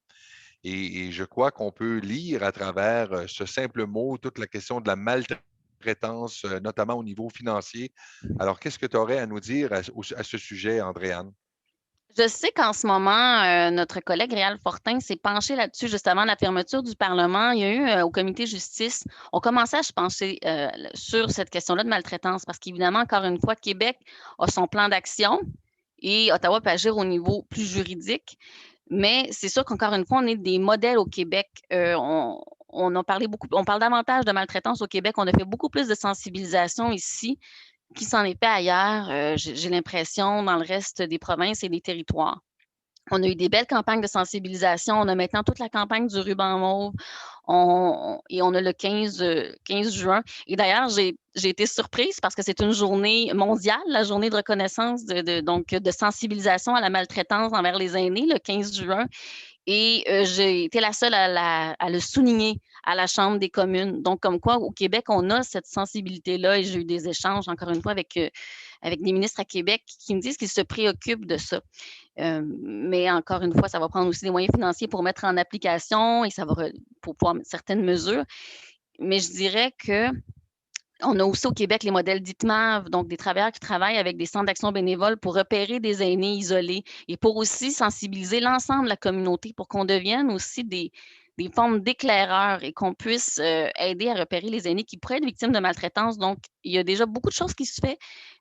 Et je crois qu'on peut lire à travers ce simple mot toute la question de la maltraitance, notamment au niveau financier. Alors, qu'est-ce que tu aurais à nous dire à ce sujet, Andréane? Je sais qu'en ce moment, notre collègue Réal Fortin s'est penché là-dessus, justement, la fermeture du Parlement. Il y a eu au comité justice, on commençait à se pencher sur cette question-là de maltraitance parce qu'évidemment, encore une fois, Québec a son plan d'action et Ottawa peut agir au niveau plus juridique. Mais c'est sûr qu'encore une fois, on est des modèles au Québec. On a parlé beaucoup, on parle davantage de maltraitance au Québec. On a fait beaucoup plus de sensibilisation ici qui s'en est fait ailleurs, j'ai l'impression, dans le reste des provinces et des territoires. On a eu des belles campagnes de sensibilisation. On a maintenant toute la campagne du ruban mauve. Et on a le 15 juin. Et d'ailleurs, j'ai été surprise parce que c'est une journée mondiale, la journée de reconnaissance, donc de sensibilisation à la maltraitance envers les aînés, le 15 juin. Et j'ai été la seule à le souligner à la Chambre des communes. Donc, comme quoi, au Québec, on a cette sensibilité-là et j'ai eu des échanges, encore une fois, avec des ministres à Québec qui me disent qu'ils se préoccupent de ça. Mais encore une fois, ça va prendre aussi des moyens financiers pour mettre en application et ça va pour pouvoir mettre certaines mesures. Mais je dirais que on a aussi au Québec les modèles d'ITMAV, donc des travailleurs qui travaillent avec des centres d'action bénévole pour repérer des aînés isolés et pour aussi sensibiliser l'ensemble de la communauté pour qu'on devienne aussi des formes d'éclaireurs et qu'on puisse aider à repérer les aînés qui pourraient être victimes de maltraitance. Donc, il y a déjà beaucoup de choses qui se font,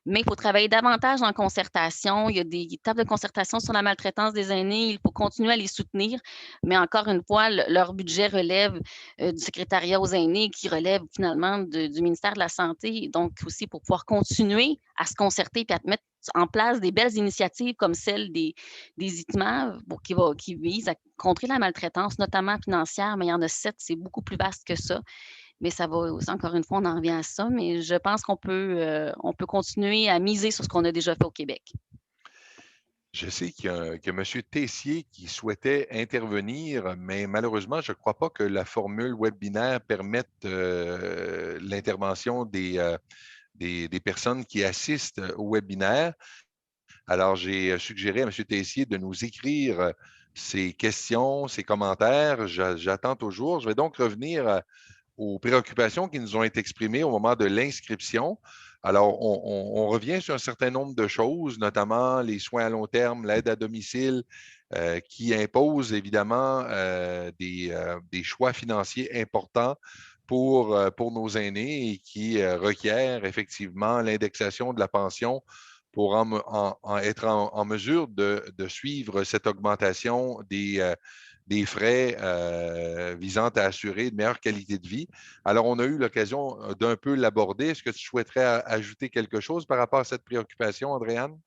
mais il faut travailler davantage en concertation. Il y a des tables de concertation sur la maltraitance des aînés. Il faut continuer à les soutenir, mais encore une fois, leur budget relève du secrétariat aux aînés qui relève finalement du ministère de la Santé. Donc, aussi pour pouvoir continuer à se concerter et à mettre en place des belles initiatives comme celle des ITMAV qui visent à contrer la maltraitance, notamment financière, mais il y en a 7, c'est beaucoup plus vaste que ça. Mais ça va aussi, encore une fois, on en revient à ça, mais je pense on peut continuer à miser sur ce qu'on a déjà fait au Québec. Je sais qu'il y a M. Tessier qui souhaitait intervenir, mais malheureusement, je ne crois pas que la formule webinaire permette l'intervention des personnes qui assistent au webinaire. Alors, j'ai suggéré à M. Tessier de nous écrire ses questions, ses commentaires. J'attends toujours. Je vais donc revenir aux préoccupations qui nous ont été exprimées au moment de l'inscription. Alors, on revient sur un certain nombre de choses, notamment les soins à long terme, l'aide à domicile, qui imposent évidemment des choix financiers importants pour nos aînés et qui requièrent effectivement l'indexation de la pension pour être en mesure de suivre cette augmentation des frais visant à assurer une meilleure qualité de vie. Alors, on a eu l'occasion d'un peu l'aborder. Est-ce que tu souhaiterais ajouter quelque chose par rapport à cette préoccupation, Andréane?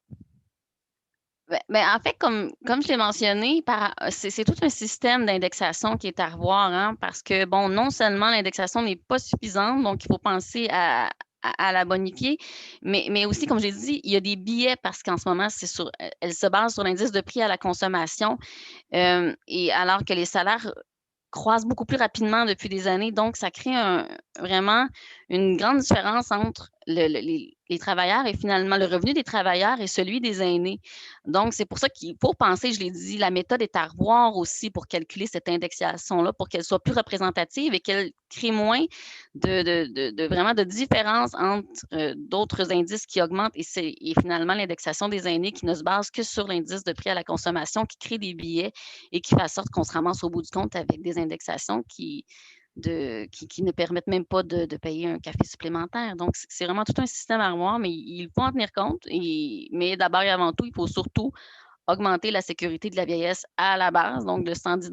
En fait, comme je l'ai mentionné, c'est tout un système d'indexation qui est à revoir, hein, parce que, bon, non seulement l'indexation n'est pas suffisante, donc il faut penser à la bonifier, mais aussi, comme j'ai dit, il y a des billets parce qu'en ce moment, elle se base sur l'indice de prix à la consommation, et alors que les salaires croissent beaucoup plus rapidement depuis des années. Donc, ça crée vraiment une grande différence entre les travailleurs et finalement le revenu des travailleurs et celui des aînés. Donc, c'est pour ça qu'il faut penser, je l'ai dit, la méthode est à revoir aussi pour calculer cette indexation-là, pour qu'elle soit plus représentative et qu'elle crée moins vraiment de différence entre d'autres indices qui augmentent et finalement l'indexation des aînés qui ne se base que sur l'indice de prix à la consommation qui crée des billets et qui fait en sorte qu'on se ramasse au bout du compte avec des indexations qui ne permettent même pas de payer un café supplémentaire. Donc, c'est vraiment tout un système à revoir, mais il faut en tenir compte. Mais d'abord et avant tout, il faut surtout augmenter la sécurité de la vieillesse à la base, donc de 110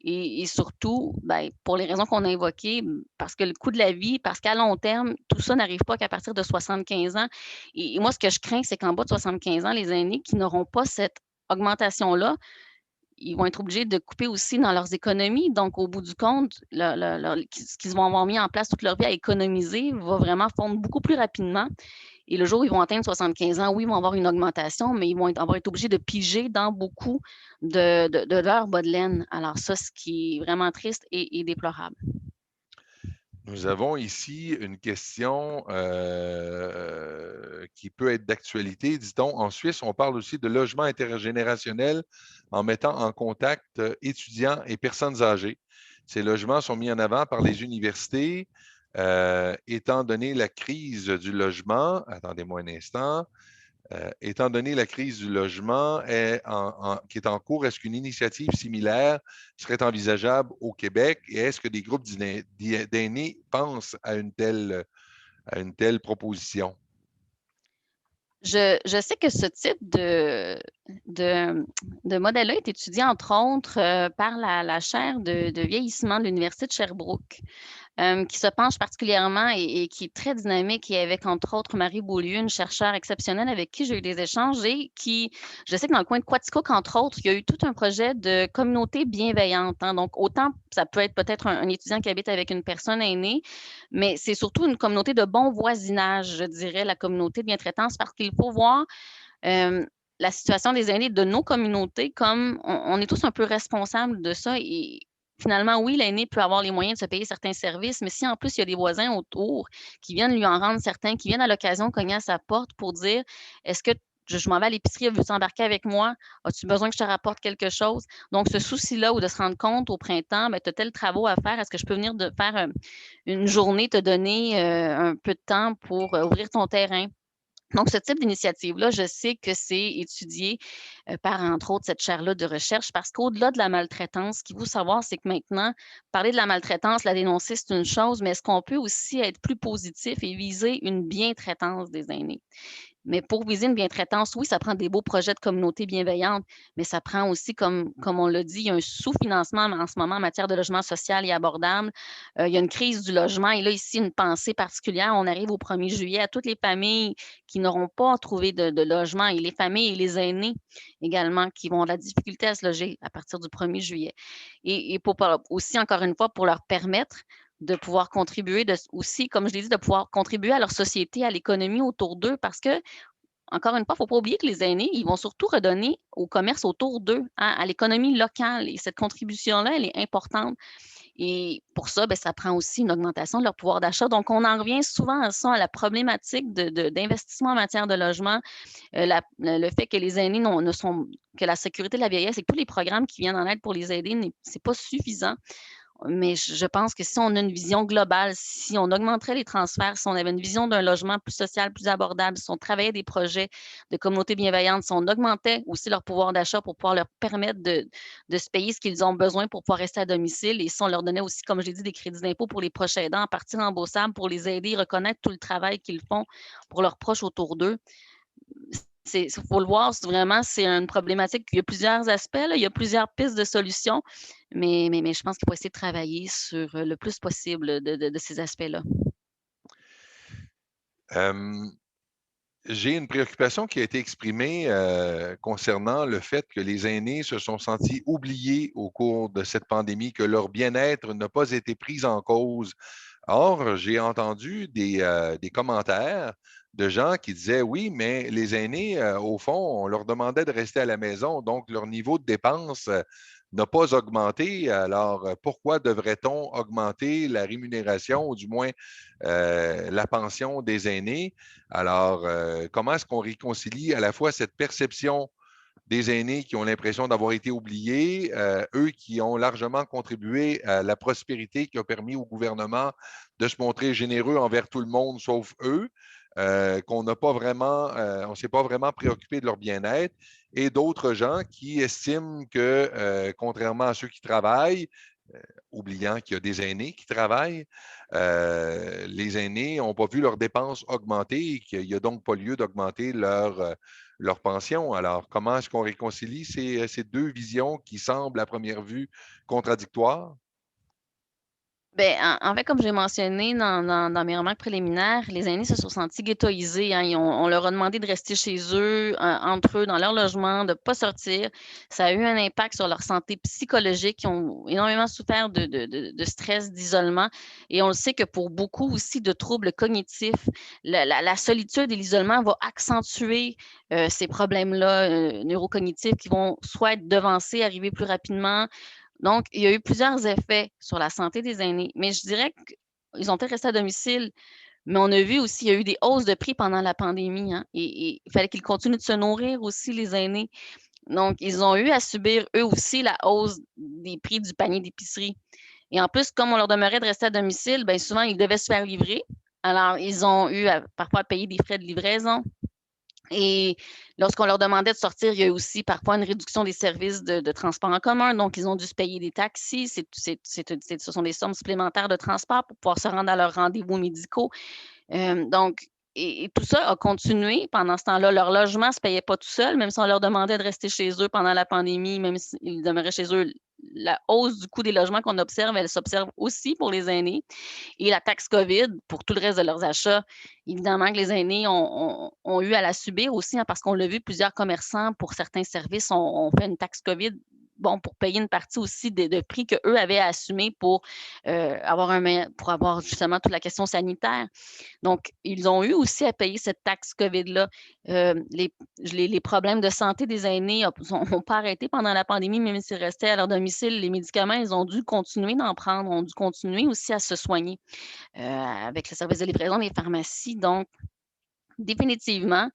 et surtout, pour les raisons qu'on a évoquées, parce que le coût de la vie, parce qu'à long terme, tout ça n'arrive pas qu'à partir de 75 ans. Et moi, ce que je crains, c'est qu'en bas de 75 ans, les aînés qui n'auront pas cette augmentation-là, ils vont être obligés de couper aussi dans leurs économies. Donc, au bout du compte, ce qu'ils vont avoir mis en place toute leur vie à économiser va vraiment fondre beaucoup plus rapidement. Et le jour où ils vont atteindre 75 ans, oui, ils vont avoir une augmentation, mais ils vont avoir été obligés de piger dans beaucoup de leur bas de laine. Alors ça, ce qui est vraiment triste et déplorable. Nous avons ici une question qui peut être d'actualité. Dit-on, en Suisse, on parle aussi de logement intergénérationnel en mettant en contact étudiants et personnes âgées. Ces logements sont mis en avant par les universités, étant donné la crise du logement. Attendez-moi un instant. Étant donné la crise du logement qui est en cours, est-ce qu'une initiative similaire serait envisageable au Québec et est-ce que des groupes d'aînés pensent à une telle proposition? Je sais que ce type de, de modèle-là est étudié, entre autres, par la chaire de vieillissement de l'Université de Sherbrooke. Qui se penche particulièrement et qui est très dynamique et avec, entre autres, Marie Beaulieu, une chercheure exceptionnelle avec qui j'ai eu des échanges et qui, je sais que dans le coin de Quaticook, entre autres, il y a eu tout un projet de communauté bienveillante, hein. Donc, autant ça peut être peut-être un étudiant qui habite avec une personne aînée, mais c'est surtout une communauté de bon voisinage, je dirais, la communauté de bientraitance, parce qu'il faut voir la situation des aînés de nos communautés comme on est tous un peu responsables de ça et finalement, oui, l'aîné peut avoir les moyens de se payer certains services, mais si en plus il y a des voisins autour qui viennent lui en rendre certains, qui viennent à l'occasion cogner à sa porte pour dire est-ce que je m'en vais à l'épicerie, veux-tu embarquer avec moi? As-tu besoin que je te rapporte quelque chose? Donc, ce souci-là ou de se rendre compte au printemps, ben, tu as tel travaux à faire, est-ce que je peux venir de faire une journée, te donner un peu de temps pour ouvrir ton terrain? Donc, ce type d'initiative-là, je sais que c'est étudié par, entre autres, cette chaire-là de recherche parce qu'au-delà de la maltraitance, ce qu'il faut savoir, c'est que maintenant, parler de la maltraitance, la dénoncer, c'est une chose, mais est-ce qu'on peut aussi être plus positif et viser une bien-traitance des aînés? Mais pour viser une bien-traitance, oui, ça prend des beaux projets de communauté bienveillante, mais ça prend aussi, comme on l'a dit, il y a un sous-financement en ce moment en matière de logement social et abordable. Il y a une crise du logement et là, ici, une pensée particulière. On arrive au 1er juillet à toutes les familles qui n'auront pas trouvé de logement et les familles et les aînés également qui vont avoir de la difficulté à se loger à partir du 1er juillet. Et pour aussi, encore une fois, pour leur permettre de pouvoir contribuer aussi, comme je l'ai dit, de pouvoir contribuer à leur société, à l'économie autour d'eux, parce que encore une fois, il ne faut pas oublier que les aînés, ils vont surtout redonner au commerce autour d'eux, hein, à l'économie locale. Et cette contribution-là, elle est importante. Et pour ça, bien, ça prend aussi une augmentation de leur pouvoir d'achat. Donc, on en revient souvent à ça, à la problématique d'investissement en matière de logement, le fait que les aînés ne sont que la sécurité de la vieillesse et que tous les programmes qui viennent en aide pour les aider, ce n'est pas suffisant. Mais je pense que si on a une vision globale, si on augmenterait les transferts, si on avait une vision d'un logement plus social, plus abordable, si on travaillait des projets de communauté bienveillante, si on augmentait aussi leur pouvoir d'achat pour pouvoir leur permettre de se payer ce qu'ils ont besoin pour pouvoir rester à domicile, et si on leur donnait aussi, comme j'ai dit, des crédits d'impôt pour les proches aidants à partir remboursable pour les aider, reconnaître tout le travail qu'ils font pour leurs proches autour d'eux, il faut le voir, vraiment, c'est une problématique. Il y a plusieurs aspects, là, il y a plusieurs pistes de solutions, mais je pense qu'il faut essayer de travailler sur le plus possible de ces aspects-là. J'ai une préoccupation qui a été exprimée concernant le fait que les aînés se sont sentis oubliés au cours de cette pandémie, que leur bien-être n'a pas été pris en cause. Or, j'ai entendu des commentaires de gens qui disaient oui, mais les aînés, au fond, on leur demandait de rester à la maison, donc leur niveau de dépense n'a pas augmenté. Alors, pourquoi devrait-on augmenter la rémunération ou du moins la pension des aînés? Alors, comment est-ce qu'on réconcilie à la fois cette perception des aînés qui ont l'impression d'avoir été oubliés, eux qui ont largement contribué à la prospérité qui a permis au gouvernement de se montrer généreux envers tout le monde sauf eux, qu'on n'a pas vraiment, on ne s'est pas vraiment préoccupé de leur bien-être, et d'autres gens qui estiment que, contrairement à ceux qui travaillent, oubliant qu'il y a des aînés qui travaillent, les aînés n'ont pas vu leurs dépenses augmenter et qu'il n'y a donc pas lieu d'augmenter leur pension. Alors, comment est-ce qu'on réconcilie ces deux visions qui semblent à première vue contradictoires? Bien, en fait, comme j'ai mentionné dans mes remarques préliminaires, les aînés se sont sentis ghettoisés, hein. On leur a demandé de rester chez eux, entre eux, dans leur logement, de ne pas sortir. Ça a eu un impact sur leur santé psychologique. Ils ont énormément souffert de stress, d'isolement. Et on le sait que pour beaucoup aussi de troubles cognitifs, la solitude et l'isolement vont accentuer ces problèmes-là neurocognitifs qui vont soit être devancés, arriver plus rapidement. Donc, il y a eu plusieurs effets sur la santé des aînés, mais je dirais qu'ils ont peut-être resté à domicile, mais on a vu aussi, il y a eu des hausses de prix pendant la pandémie, hein, et il fallait qu'ils continuent de se nourrir aussi, les aînés. Donc, ils ont eu à subir, eux aussi, la hausse des prix du panier d'épicerie. Et en plus, comme on leur demeurait de rester à domicile, bien souvent, ils devaient se faire livrer. Alors, ils ont eu parfois à payer des frais de livraison. Et lorsqu'on leur demandait de sortir, il y a eu aussi parfois une réduction des services de transport en commun. Donc, ils ont dû se payer des taxis. Ce sont des sommes supplémentaires de transport pour pouvoir se rendre à leurs rendez-vous médicaux. Donc, et tout ça a continué pendant ce temps-là. Leur logement ne se payait pas tout seul, même si on leur demandait de rester chez eux pendant la pandémie, même s'ils demeuraient chez eux. La hausse du coût des logements qu'on observe, elle s'observe aussi pour les aînés. Et la taxe COVID, pour tout le reste de leurs achats, évidemment que les aînés ont eu à la subir aussi, hein, parce qu'on l'a vu, plusieurs commerçants, pour certains services, ont fait une taxe COVID, bon, pour payer une partie aussi de prix qu'eux avaient à assumer pour, pour avoir justement toute la question sanitaire. Donc, ils ont eu aussi à payer cette taxe COVID-là. Les problèmes de santé des aînés n'ont pas arrêté pendant la pandémie, même s'ils restaient à leur domicile. Les médicaments, ils ont dû continuer d'en prendre, ont dû continuer aussi à se soigner avec le service de livraison des pharmacies. Donc, définitivement,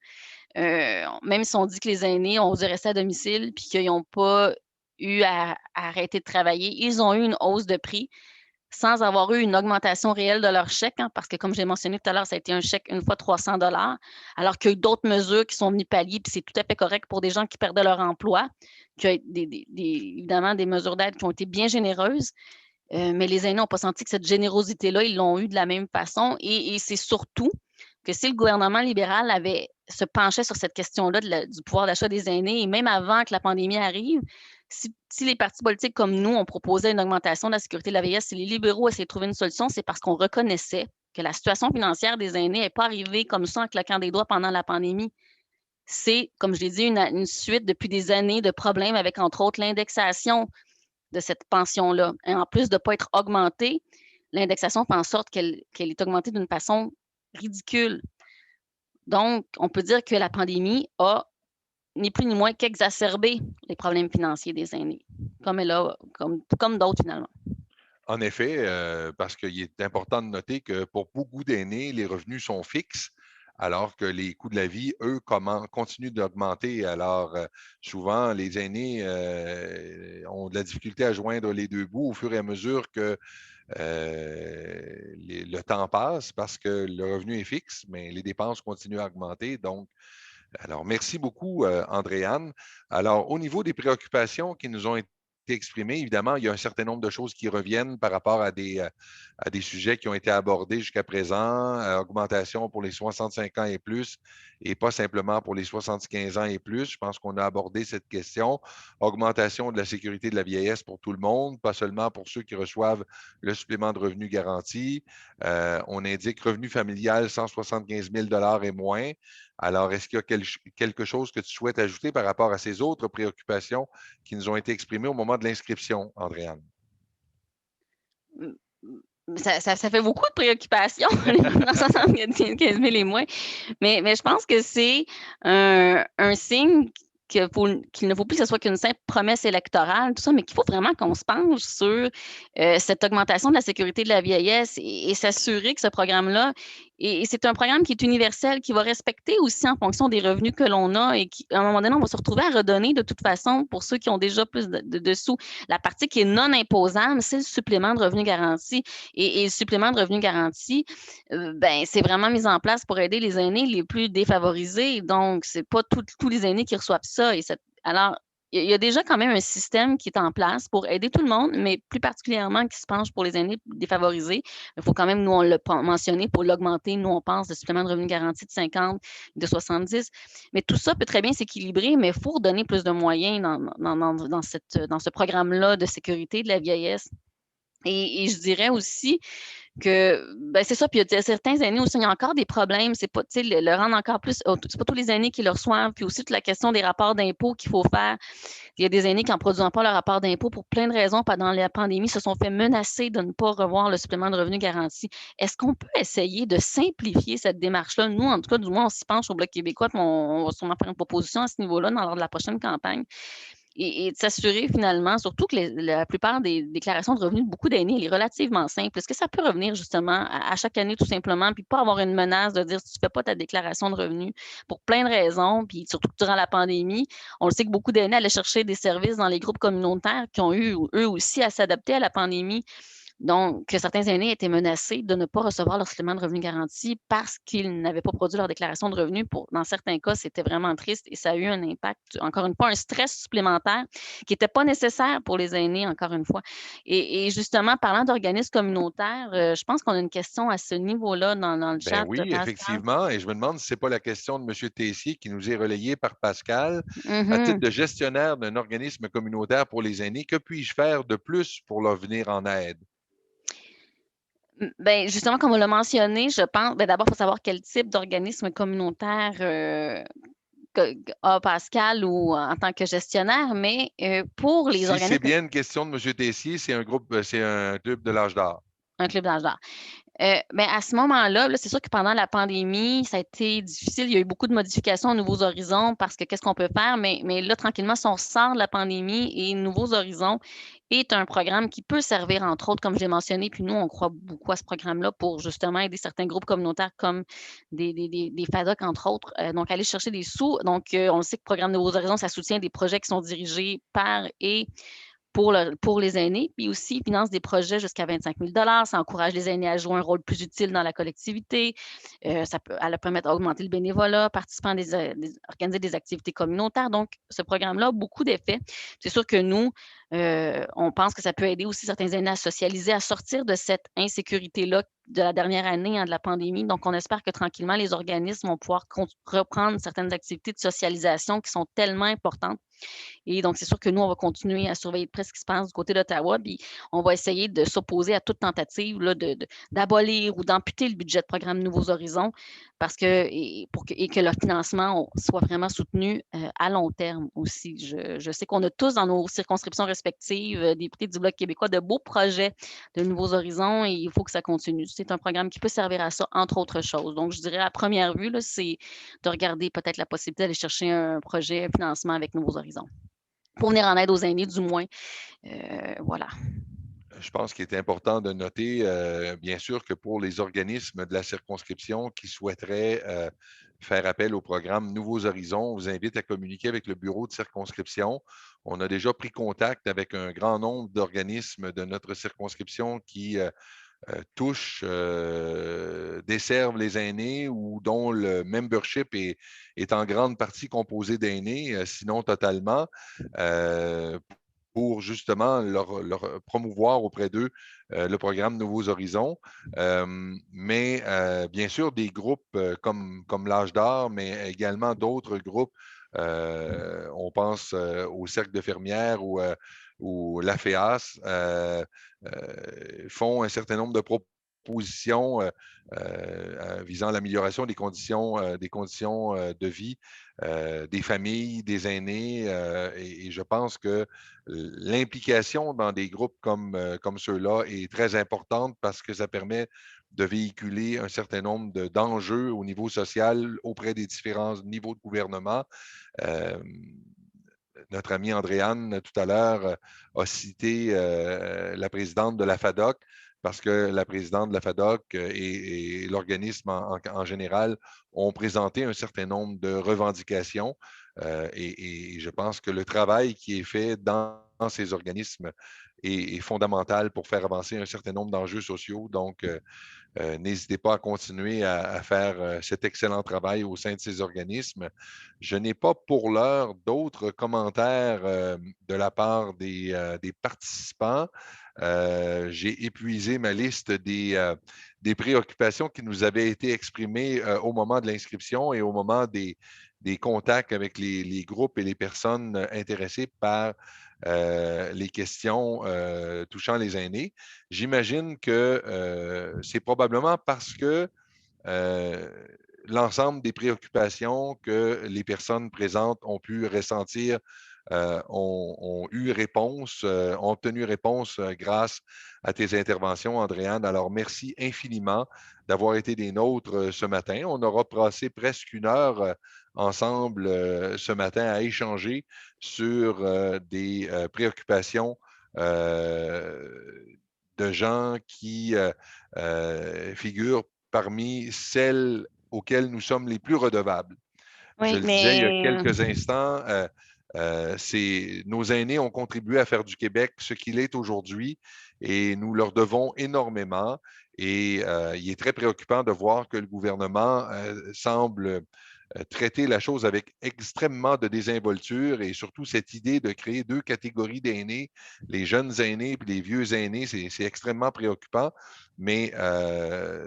même si on dit que les aînés ont dû rester à domicile puis qu'ils n'ont pas eu à arrêter de travailler, ils ont eu une hausse de prix sans avoir eu une augmentation réelle de leur chèque, hein, parce que comme j'ai mentionné tout à l'heure, ça a été un chèque une fois 300 $, alors qu'il y a eu d'autres mesures qui sont venues pallier, puis c'est tout à fait correct pour des gens qui perdaient leur emploi, qu'il y a évidemment des mesures d'aide qui ont été bien généreuses, mais les aînés n'ont pas senti que cette générosité-là, ils l'ont eu de la même façon, et c'est surtout que si le gouvernement libéral se penchait sur cette question-là du pouvoir d'achat des aînés, et même avant que la pandémie arrive, si les partis politiques comme nous, on proposait une augmentation de la sécurité de la vieillesse, si les libéraux essayaient de trouver une solution, c'est parce qu'on reconnaissait que la situation financière des aînés n'est pas arrivée comme ça en claquant des doigts pendant la pandémie. C'est, comme je l'ai dit, une suite depuis des années de problèmes avec, entre autres, l'indexation de cette pension-là. Et en plus de ne pas être augmentée, l'indexation fait en sorte qu'elle est augmentée d'une façon ridicule. Donc, on peut dire que la pandémie a ni plus ni moins qu'exacerber les problèmes financiers des aînés, comme d'autres finalement. En effet, parce qu'il est important de noter que pour beaucoup d'aînés, les revenus sont fixes, alors que les coûts de la vie, eux, continuent d'augmenter. Alors, souvent, les aînés ont de la difficulté à joindre les deux bouts au fur et à mesure que le temps passe, parce que le revenu est fixe, mais les dépenses continuent à augmenter. Donc, alors, merci beaucoup, Andréane. Alors, au niveau des préoccupations qui nous ont été exprimées, évidemment, il y a un certain nombre de choses qui reviennent par rapport à des sujets qui ont été abordés jusqu'à présent, augmentation pour les 65 ans et plus, et pas simplement pour les 75 ans et plus. Je pense qu'on a abordé cette question. Augmentation de la sécurité de la vieillesse pour tout le monde, pas seulement pour ceux qui reçoivent le supplément de revenu garanti. On indique revenu familial 175 000 et moins. Alors, est-ce qu'il y a quelque chose que tu souhaites ajouter par rapport à ces autres préoccupations qui nous ont été exprimées au moment de l'inscription, Andréane? Ça fait beaucoup de préoccupations, les 175 000 et moins, mais je pense que c'est un signe qu'il ne faut plus que ce soit qu'une simple promesse électorale, tout ça, mais qu'il faut vraiment qu'on se penche sur cette augmentation de la sécurité de la vieillesse et s'assurer que ce programme-là, et c'est un programme qui est universel, qui va respecter aussi en fonction des revenus que l'on a et qui, à un moment donné, on va se retrouver à redonner de toute façon pour ceux qui ont déjà plus de sous. La partie qui est non imposable, c'est le supplément de revenu garanti. Et le supplément de revenu garanti, ben, c'est vraiment mis en place pour aider les aînés les plus défavorisés. Donc, c'est pas tous les aînés qui reçoivent ça. Alors, il y a déjà quand même un système qui est en place pour aider tout le monde, mais plus particulièrement qui se penche pour les aînés défavorisés. Il faut quand même, nous, on l'a mentionné, pour l'augmenter, nous, on pense de supplément de revenu garanti de 50, de 70. Mais tout ça peut très bien s'équilibrer, mais il faut redonner plus de moyens dans ce programme-là de sécurité de la vieillesse. Et je dirais aussi que, ben c'est ça, puis il y a certains aînés aussi, il y a encore des problèmes, c'est pas, tu sais, le rendre encore plus, c'est pas tous les aînés qui le reçoivent, puis aussi toute la question des rapports d'impôts qu'il faut faire. Il y a des aînés qui n'en produisent pas leur rapport d'impôt pour plein de raisons pendant la pandémie, se sont fait menacer de ne pas revoir le supplément de revenu garanti. Est-ce qu'on peut essayer de simplifier cette démarche-là? Nous, en tout cas, du moins, on s'y penche au Bloc québécois, puis on va sûrement faire une proposition à ce niveau-là lors de la prochaine campagne. Et de s'assurer finalement, surtout que la plupart des déclarations de revenus de beaucoup d'aînés, elle est relativement simple. Est-ce que ça peut revenir justement à chaque année tout simplement, puis pas avoir une menace de dire si tu ne fais pas ta déclaration de revenus pour plein de raisons, puis surtout durant la pandémie, on le sait que beaucoup d'aînés allaient chercher des services dans les groupes communautaires qui ont eu eux aussi à s'adapter à la pandémie. Donc, que certains aînés étaient menacés de ne pas recevoir leur supplément de revenu garanti parce qu'ils n'avaient pas produit leur déclaration de revenus. Dans certains cas, c'était vraiment triste et ça a eu un impact, encore une fois, un stress supplémentaire qui n'était pas nécessaire pour les aînés, encore une fois. Et justement, parlant d'organismes communautaires, je pense qu'on a une question à ce niveau-là dans le Ben chat, oui, Pascal. effectivement. Et je me demande si ce n'est pas la question de M. Tessier qui nous est relayée par Pascal. À titre Mhm. de gestionnaire d'un organisme communautaire pour les aînés, que puis-je faire de plus pour leur venir en aide? Ben, justement, comme on l'a mentionné, je pense, ben, d'abord, il faut savoir quel type d'organisme communautaire a Pascal ou en tant que gestionnaire, mais pour les Si c'est organismes, bien une question de M. Tessier, c'est un groupe, c'est un club de l'âge d'or. un club d'âge d'art. Ben, à ce moment-là, là, c'est sûr que pendant la pandémie, ça a été difficile. Il y a eu beaucoup de modifications aux Nouveaux Horizons parce que qu'est-ce qu'on peut faire? Mais là, tranquillement, si on sort de la pandémie et Nouveaux Horizons est un programme qui peut servir, entre autres, comme je l'ai mentionné, puis nous, on croit beaucoup à ce programme-là pour justement aider certains groupes communautaires comme des FADOC, entre autres. Donc, aller chercher des sous. Donc, on le sait que le programme Nouveaux Horizons, ça soutient des projets qui sont dirigés par et pour les aînés, puis aussi finance des projets jusqu'à 25 000 ça encourage les aînés à jouer un rôle plus utile dans la collectivité. Ça peut elle permettre d'augmenter le bénévolat, participer organiser des activités communautaires. Donc, ce programme-là a beaucoup d'effets. C'est sûr que nous, on pense que ça peut aider aussi certains aînés à socialiser, à sortir de cette insécurité-là de la dernière année, de la pandémie. Donc, on espère que tranquillement, les organismes vont pouvoir reprendre certaines activités de socialisation qui sont tellement importantes. Et donc, c'est sûr que nous, on va continuer à surveiller de près ce qui se passe du côté d'Ottawa, puis on va essayer de s'opposer à toute tentative là, d'abolir ou d'amputer le budget de programme Nouveaux Horizons parce que, et que le financement soit vraiment soutenu à long terme aussi. Je sais qu'on a tous dans nos circonscriptions respectives, députés du Bloc québécois, de beaux projets de Nouveaux Horizons et il faut que ça continue. C'est un programme qui peut servir à ça, entre autres choses. Donc, je dirais à première vue, là, c'est de regarder peut-être la possibilité d'aller chercher un projet, un financement avec Nouveaux Horizons pour venir en aide aux aînés, du moins. Voilà. Je pense qu'il est important de noter, bien sûr, que pour les organismes de la circonscription qui souhaiteraient faire appel au programme Nouveaux Horizons, on vous invite à communiquer avec le bureau de circonscription. On a déjà pris contact avec un grand nombre d'organismes de notre circonscription qui touchent, desservent les aînés ou dont le membership est en grande partie composé d'aînés, sinon totalement. Pour justement leur promouvoir auprès d'eux le programme Nouveaux Horizons. Mais bien sûr, des groupes comme l'Âge d'Or, mais également d'autres groupes, on pense au Cercle de fermières ou l'AFEAS, font un certain nombre de propositions visant l'amélioration des conditions de vie des familles, des aînés. Et je pense que l'implication dans des groupes comme ceux-là est très importante parce que ça permet de véhiculer un certain nombre d'enjeux au niveau social auprès des différents niveaux de gouvernement. Euh, Notre amie Andréane, tout à l'heure, a cité la présidente de la FADOC parce que la présidente de la FADOC et l'organisme en général ont présenté un certain nombre de revendications et je pense que le travail qui est fait dans ces organismes est fondamental pour faire avancer un certain nombre d'enjeux sociaux. Donc, n'hésitez pas à continuer à faire cet excellent travail au sein de ces organismes. Je n'ai pas pour l'heure d'autres commentaires de la part des participants. J'ai épuisé ma liste des préoccupations qui nous avaient été exprimées au moment de l'inscription et au moment des contacts avec les groupes et les personnes intéressées par les questions touchant les aînés. J'imagine que c'est probablement parce que euh, l'ensemble des préoccupations que les personnes présentes ont pu ressentir ont eu réponse, ont obtenu réponse grâce à tes interventions, Andréane. Alors, merci infiniment d'avoir été des nôtres ce matin. On aura passé presque une heure ensemble ce matin à échanger sur des préoccupations de gens qui figurent parmi celles auxquelles nous sommes les plus redevables. Je Oui, le disais il y a mais quelques instants, Nos aînés ont contribué à faire du Québec ce qu'il est aujourd'hui et nous leur devons énormément. Et il est très préoccupant de voir que le gouvernement semble traiter la chose avec extrêmement de désinvolture et surtout cette idée de créer deux catégories d'aînés, les jeunes aînés et les vieux aînés, c'est extrêmement préoccupant, mais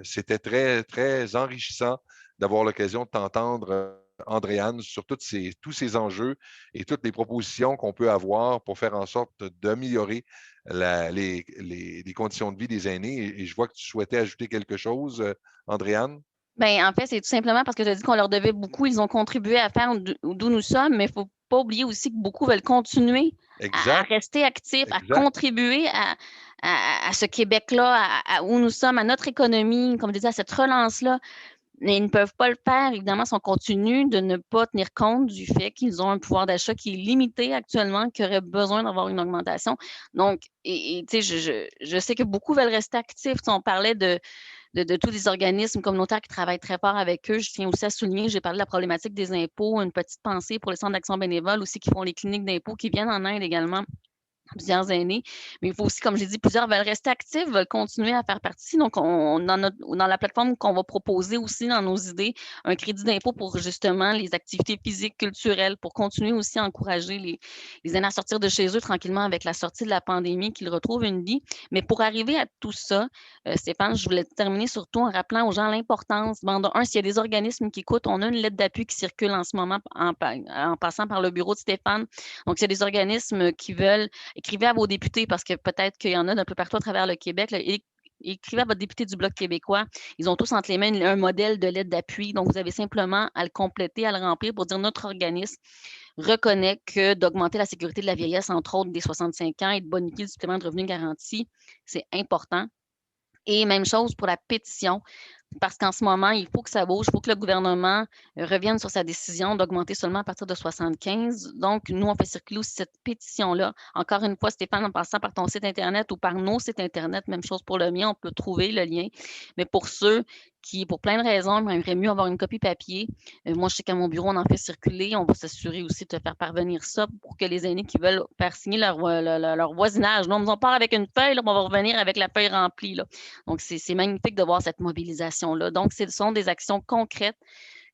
c'était très, très enrichissant d'avoir l'occasion de t'entendre, Andréane, sur tous ces enjeux et toutes les propositions qu'on peut avoir pour faire en sorte d'améliorer les conditions de vie des aînés. Et je vois que tu souhaitais ajouter quelque chose, Andréane. Ben, en fait, c'est tout simplement parce que tu as dit qu'on leur devait beaucoup. Ils ont contribué à faire d'où nous sommes, mais il ne faut pas oublier aussi que beaucoup veulent continuer à Exact, rester actifs, à exact. contribuer à ce Québec-là, où nous sommes, à notre économie, comme je disais, à cette relance-là. Mais ils ne peuvent pas le faire, évidemment, si on continue de ne pas tenir compte du fait qu'ils ont un pouvoir d'achat qui est limité actuellement, qui aurait besoin d'avoir une augmentation. Donc, tu sais, je sais que beaucoup veulent rester actifs. Tu sais, on parlait de tous les organismes communautaires qui travaillent très fort avec eux. Je tiens aussi à souligner, j'ai parlé de la problématique des impôts, une petite pensée pour les centres d'action bénévole aussi qui font les cliniques d'impôts qui viennent en aide également plusieurs années. Mais il faut aussi, comme j'ai dit, plusieurs veulent rester actifs, veulent continuer à faire partie. Donc, dans la plateforme qu'on va proposer aussi dans nos idées, un crédit d'impôt pour justement les activités physiques, culturelles, pour continuer aussi à encourager les aînés à sortir de chez eux tranquillement avec la sortie de la pandémie, qu'ils retrouvent une vie. Mais pour arriver à tout ça, Stéphane, je voulais terminer surtout en rappelant aux gens l'importance. Bon, s'il y a des organismes qui écoutent, on a une lettre d'appui qui circule en ce moment en passant par le bureau de Stéphane. Donc, il y a des organismes qui veulent écrivez à vos députés parce que peut-être qu'il y en a d'un peu partout à travers le Québec. Là, écrivez à votre député du Bloc québécois. Ils ont tous entre les mains un modèle de lettre d'appui. Donc, vous avez simplement à le compléter, à le remplir pour dire notre organisme reconnaît que d'augmenter la sécurité de la vieillesse, entre autres des 65 ans, et de bonifier le supplément de revenu garanti, c'est important. Et même chose pour la pétition, parce qu'en ce moment, il faut que ça bouge, il faut que le gouvernement revienne sur sa décision d'augmenter seulement à partir de 75. Donc, nous, on fait circuler aussi cette pétition-là. Encore une fois, Stéphane, en passant par ton site Internet ou par nos sites Internet, même chose pour le mien, on peut trouver le lien. Mais pour ceux qui, pour plein de raisons, aimeraient mieux avoir une copie papier, moi, je sais qu'à mon bureau, on en fait circuler. On va s'assurer aussi de te faire parvenir ça pour que les aînés qui veulent faire signer leur voisinage, là, on part avec une feuille, là, on va revenir avec la feuille remplie. Là. Donc, c'est magnifique de voir cette mobilisation-là. Donc, ce sont des actions concrètes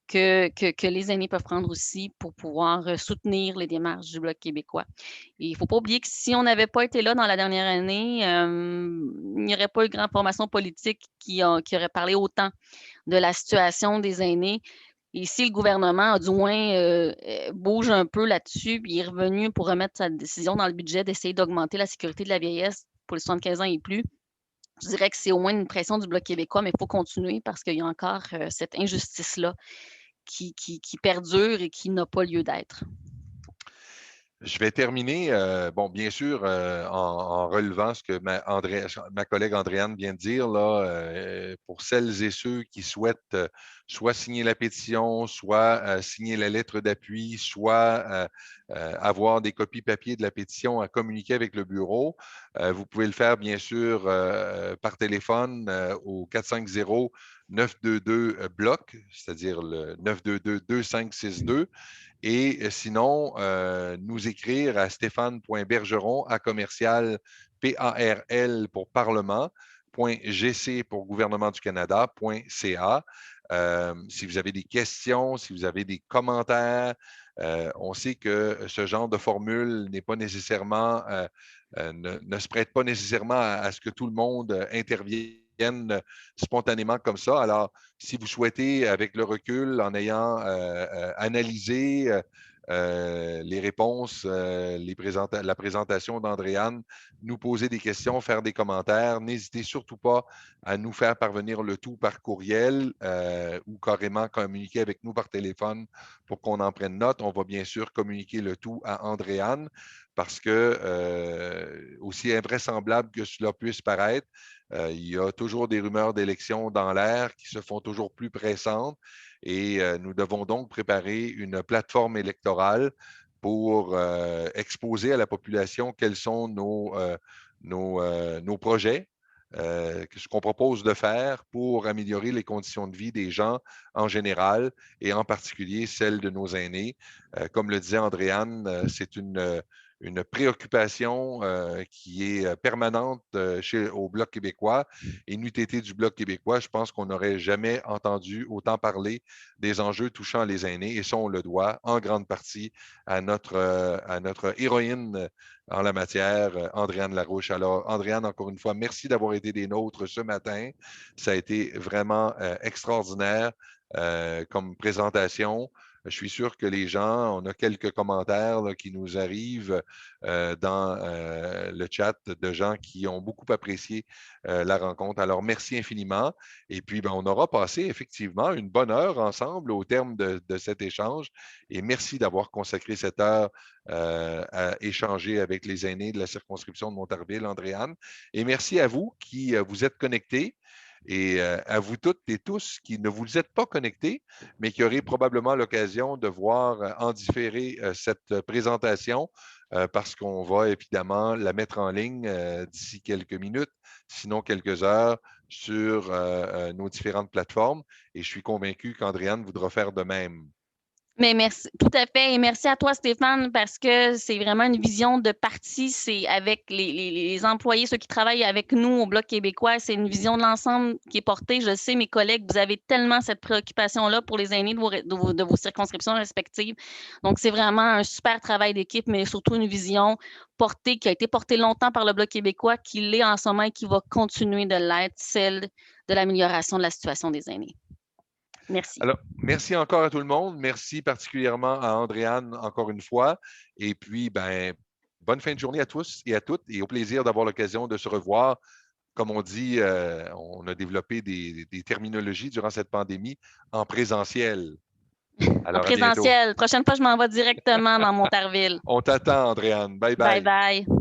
que les aînés peuvent prendre aussi pour pouvoir soutenir les démarches du Bloc québécois. Et il ne faut pas oublier que si on n'avait pas été là dans la dernière année, il n'y aurait pas eu grande formation politique qui aurait parlé autant de la situation des aînés. Et si le gouvernement, du moins, bouge un peu là-dessus, puis il est revenu pour remettre sa décision dans le budget d'essayer d'augmenter la sécurité de la vieillesse pour les 75 ans et plus, je dirais que c'est au moins une pression du Bloc québécois, mais il faut continuer parce qu'il y a encore cette injustice-là qui perdure et qui n'a pas lieu d'être. Je vais terminer, bon, bien sûr, en relevant ce que ma collègue Andréane vient de dire, là, pour celles et ceux qui souhaitent soit signer la pétition, soit signer la lettre d'appui, soit avoir des copies papier de la pétition à communiquer avec le bureau, vous pouvez le faire, bien sûr, par téléphone au 450-922-BLOC, c'est-à-dire le 922-2562. Et sinon, nous écrire à stéphane.bergeron à commercial PARL pour Parlement, .gc pour gouvernement du Canada.ca. Si vous avez des questions, si vous avez des commentaires, on sait que ce genre de formule n'est pas nécessairement, ne se prête pas nécessairement à ce que tout le monde intervienne spontanément comme ça. Alors, si vous souhaitez, avec le recul, en ayant analysé les réponses, la présentation d'Andréane, nous poser des questions, faire des commentaires, n'hésitez surtout pas à nous faire parvenir le tout par courriel ou carrément communiquer avec nous par téléphone pour qu'on en prenne note. On va bien sûr communiquer le tout à Andréane parce que, aussi invraisemblable que cela puisse paraître, il y a toujours des rumeurs d'élections dans l'air qui se font toujours plus pressantes et nous devons donc préparer une plateforme électorale pour exposer à la population quels sont nos projets, ce qu'on propose de faire pour améliorer les conditions de vie des gens en général et en particulier celles de nos aînés. Comme le disait Andréane, c'est une préoccupation qui est permanente au Bloc québécois. Et n'eût été du Bloc québécois, je pense qu'on n'aurait jamais entendu autant parler des enjeux touchant les aînés. Et ça, on le doit en grande partie à notre héroïne en la matière, Andréane Larouche. Alors, Andréane, encore une fois, merci d'avoir été des nôtres ce matin. Ça a été vraiment extraordinaire comme présentation. Je suis sûr que les gens, on a quelques commentaires là, qui nous arrivent dans le chat de gens qui ont beaucoup apprécié la rencontre. Alors, merci infiniment. Et puis, ben, on aura passé effectivement une bonne heure ensemble au terme de cet échange. Et merci d'avoir consacré cette heure à échanger avec les aînés de la circonscription de Montarville, Andréane. Et merci à vous qui vous êtes connectés. Et à vous toutes et tous qui ne vous êtes pas connectés, mais qui aurez probablement l'occasion de voir en différé cette présentation parce qu'on va évidemment la mettre en ligne d'ici quelques minutes, sinon quelques heures, sur nos différentes plateformes. Et je suis convaincu qu'Andréane voudra faire de même. Mais merci, tout à fait. Et merci à toi, Stéphane, parce que c'est vraiment une vision de parti. C'est avec les employés, ceux qui travaillent avec nous au Bloc québécois. C'est une vision de l'ensemble qui est portée. Je sais, mes collègues, vous avez tellement cette préoccupation-là pour les aînés de vos circonscriptions respectives. Donc, c'est vraiment un super travail d'équipe, mais surtout une vision portée, qui a été portée longtemps par le Bloc québécois, qui l'est en ce moment et qui va continuer de l'être, celle de l'amélioration de la situation des aînés. Merci. Alors, merci encore à tout le monde. Merci particulièrement à Andréane encore une fois. Et puis, ben, bonne fin de journée à tous et à toutes et au plaisir d'avoir l'occasion de se revoir. Comme on dit, on a développé des terminologies durant cette pandémie en présentiel. En Alors, à bientôt. présentiel. Prochaine fois, je m'en vais directement dans Montarville. On t'attend, Andréane. Bye Bye bye. bye.